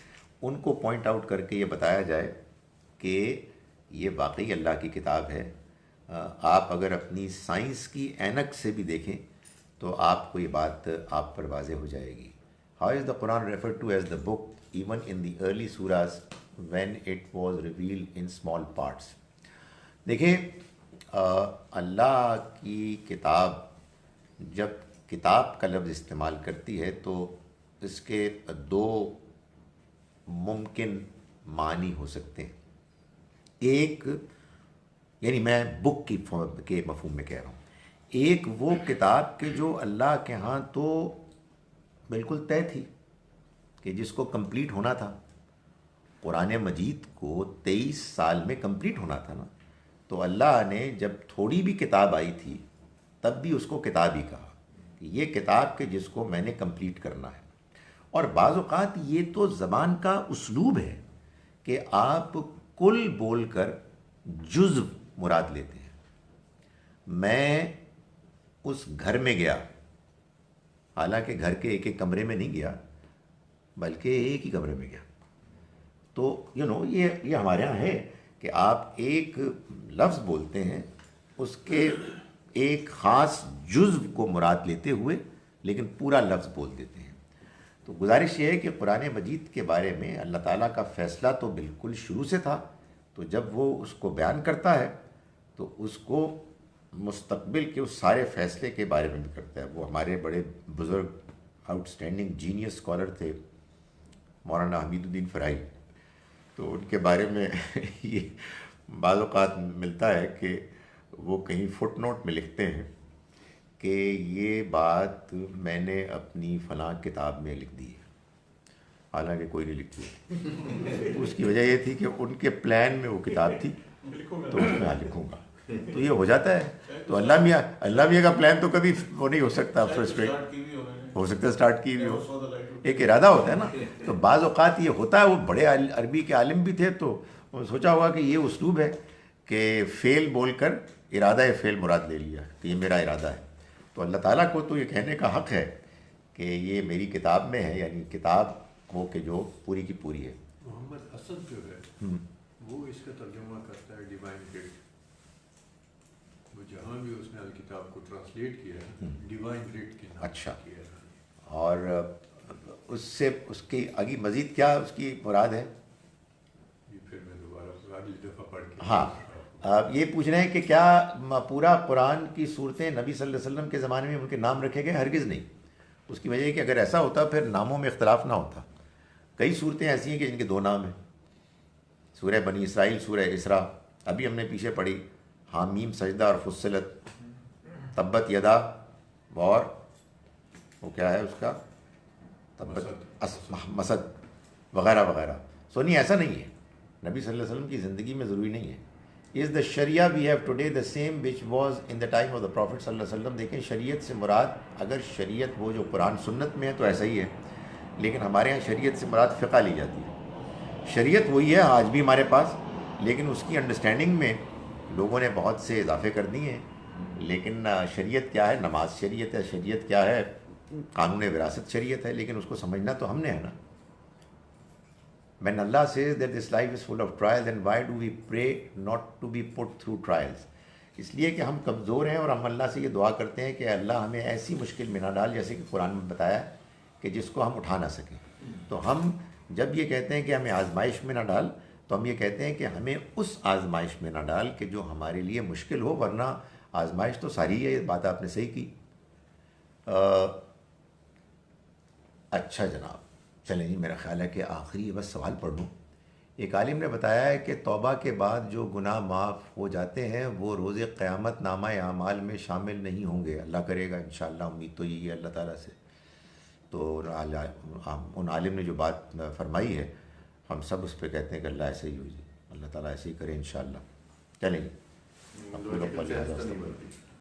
ان کو پوائنٹ آؤٹ کر کے یہ بتایا جائے کہ یہ واقعی اللہ کی کتاب ہے. آپ اگر اپنی سائنس کی اینک سے بھی دیکھیں تو آپ کو یہ بات آپ پر واضح ہو جائے گی. How is the Quran referred to as the book even in the early surahs when it was revealed in small parts. دیکھیں، اللہ کی کتاب جب کتاب کا لفظ استعمال کرتی ہے تو اس کے دو ممکن معنی ہو سکتے ہیں. ایک یعنی میں بک کے مفہوم میں کہہ رہا ہوں. ایک وہ کتاب کہ جو اللہ کے ہاں تو بالکل طے تھی کہ جس کو کمپلیٹ ہونا تھا. قرآن مجید کو 23 سال میں کمپلیٹ ہونا تھا نا. تو اللہ نے جب تھوڑی بھی کتاب آئی تھی تب بھی اس کو کتاب ہی کہا کہ یہ کتاب کہ جس کو میں نے کمپلیٹ کرنا ہے. اور بعض اوقات یہ تو زبان کا اسلوب ہے کہ آپ کل بول کر جزو مراد لیتے ہیں. میں اس گھر میں گیا، حالانکہ گھر کے ایک ایک کمرے میں نہیں گیا بلکہ ایک ہی کمرے میں گیا. تو یہ ہمارے ہاں ہے کہ آپ ایک لفظ بولتے ہیں اس کے ایک خاص جزو کو مراد لیتے ہوئے لیکن پورا لفظ بول دیتے ہیں. تو گزارش یہ ہے کہ قرآن مجید کے بارے میں اللہ تعالیٰ کا فیصلہ تو بالکل شروع سے تھا. تو جب وہ اس کو بیان کرتا ہے تو اس کو مستقبل کے اس سارے فیصلے کے بارے میں بھی کرتا ہے. وہ ہمارے بڑے بزرگ آؤٹ اسٹینڈنگ جینیس اسکالر تھے مولانا حمید الدین فرائی. تو ان کے بارے میں یہ بعض اوقات ملتا ہے کہ وہ کہیں فٹ نوٹ میں لکھتے ہیں کہ یہ بات میں نے اپنی فلاں کتاب میں لکھ دی ہے، حالانکہ کوئی نہیں لکھی. اس کی وجہ یہ تھی کہ ان کے پلان میں وہ کتاب تھی تو اس میں لکھوں گا. تو یہ ہو جاتا ہے. تو اللہ میاں کا پلان تو کبھی وہ نہیں ہو سکتا، فرسٹریٹ ہو سکتا ہے، اسٹارٹ کی بھی ہو، ایک ارادہ ہوتا ہے نا. تو بعض اوقات یہ ہوتا ہے. وہ بڑے عربی کے عالم بھی تھے تو سوچا ہوگا کہ یہ اسلوب ہے کہ فعل بول کر ارادہ فعل مراد لے لیا کہ یہ میرا ارادہ ہے. تو اللہ تعالیٰ کو تو یہ کہنے کا حق ہے کہ یہ میری کتاب میں ہے، یعنی کتاب وہ کہ جو پوری کی پوری ہے. محمد اسد جو ہے وہ اس کا ترجمہ کرتا ہے ڈیوائن گریڈ. وہ جہاں بھی اس نے الکتاب کو ٹرانسلیٹ کیا ہے ڈیوائن گریڈ کے نام اچھا. کیا ہے. اور اس سے اس کی آگے مزید کیا اس کی مراد ہے؟ یہ پھر میں دوبارہ اگلی دفعہ پڑھ کے ہاں آپ یہ پوچھ رہے ہیں کہ کیا پورا قرآن کی صورتیں نبی صلی اللہ علیہ وسلم کے زمانے میں ان کے نام رکھے گئے؟ ہرگز نہیں. اس کی وجہ ہے کہ اگر ایسا ہوتا پھر ناموں میں اختلاف نہ ہوتا. کئی صورتیں ایسی ہیں کہ جن کے دو نام ہیں. سورہ بنی اسرائیل، سورہ اسراء ابھی ہم نے پیچھے پڑھی، حامیم سجدہ اور فصلت، تبت یدا اور وہ کیا ہے اس کا تبت مسد وغیرہ وغیرہ. سو نہیں، ایسا نہیں ہے. نبی صلی اللہ علیہ وسلم کی زندگی میں ضروری نہیں ہے. Is the Sharia we have today the same which was in the time of the Prophet صلی اللہ علیہ وسلم؟ دیکھیں شریعت سے مراد اگر شریعت وہ جو قرآن سنت میں ہے تو ایسا ہی ہے، لیکن ہمارے ہاں شریعت سے مراد فقہ لی جاتی ہے. شریعت وہی ہے آج بھی ہمارے پاس، لیکن اس کی انڈرسٹینڈنگ میں لوگوں نے بہت سے اضافے کر دیے ہیں. لیکن شریعت کیا ہے؟ نماز شریعت ہے. شریعت کیا ہے؟ قانون وراثت شریعت ہے. لیکن اس کو سمجھنا تو ہم نے ہے نا. When Allah says that this life is full of trials, then why do we pray not to be put through trials؟ اس لیے کہ ہم کمزور ہیں اور ہم اللہ سے یہ دعا کرتے ہیں کہ اللہ ہمیں ایسی مشکل میں نہ ڈال جیسے کہ قرآن میں بتایا کہ جس کو ہم اٹھا نہ سکیں. تو ہم جب یہ کہتے ہیں کہ ہمیں آزمائش میں نہ ڈال تو ہم یہ کہتے ہیں کہ ہمیں اس آزمائش میں نہ ڈال کہ جو ہمارے لیے مشکل ہو، ورنہ آزمائش تو ساری ہے. یہ بات آپ نے صحیح کی. اچھا جناب، چلیں جی، میرا خیال ہے کہ آخری بس سوال پڑھ لوں. ایک عالم نے بتایا ہے کہ توبہ کے بعد جو گناہ معاف ہو جاتے ہیں وہ روز قیامت نامہ اعمال میں شامل نہیں ہوں گے. اللہ کرے گا انشاءاللہ، امید تو یہی ہے اللہ تعالیٰ سے. تو ان عالم نے جو بات فرمائی ہے ہم سب اس پہ کہتے ہیں کہ اللہ ایسے ہی ہو جائے، اللہ تعالیٰ ایسے ہی کرے انشاءاللہ. چلیں جی.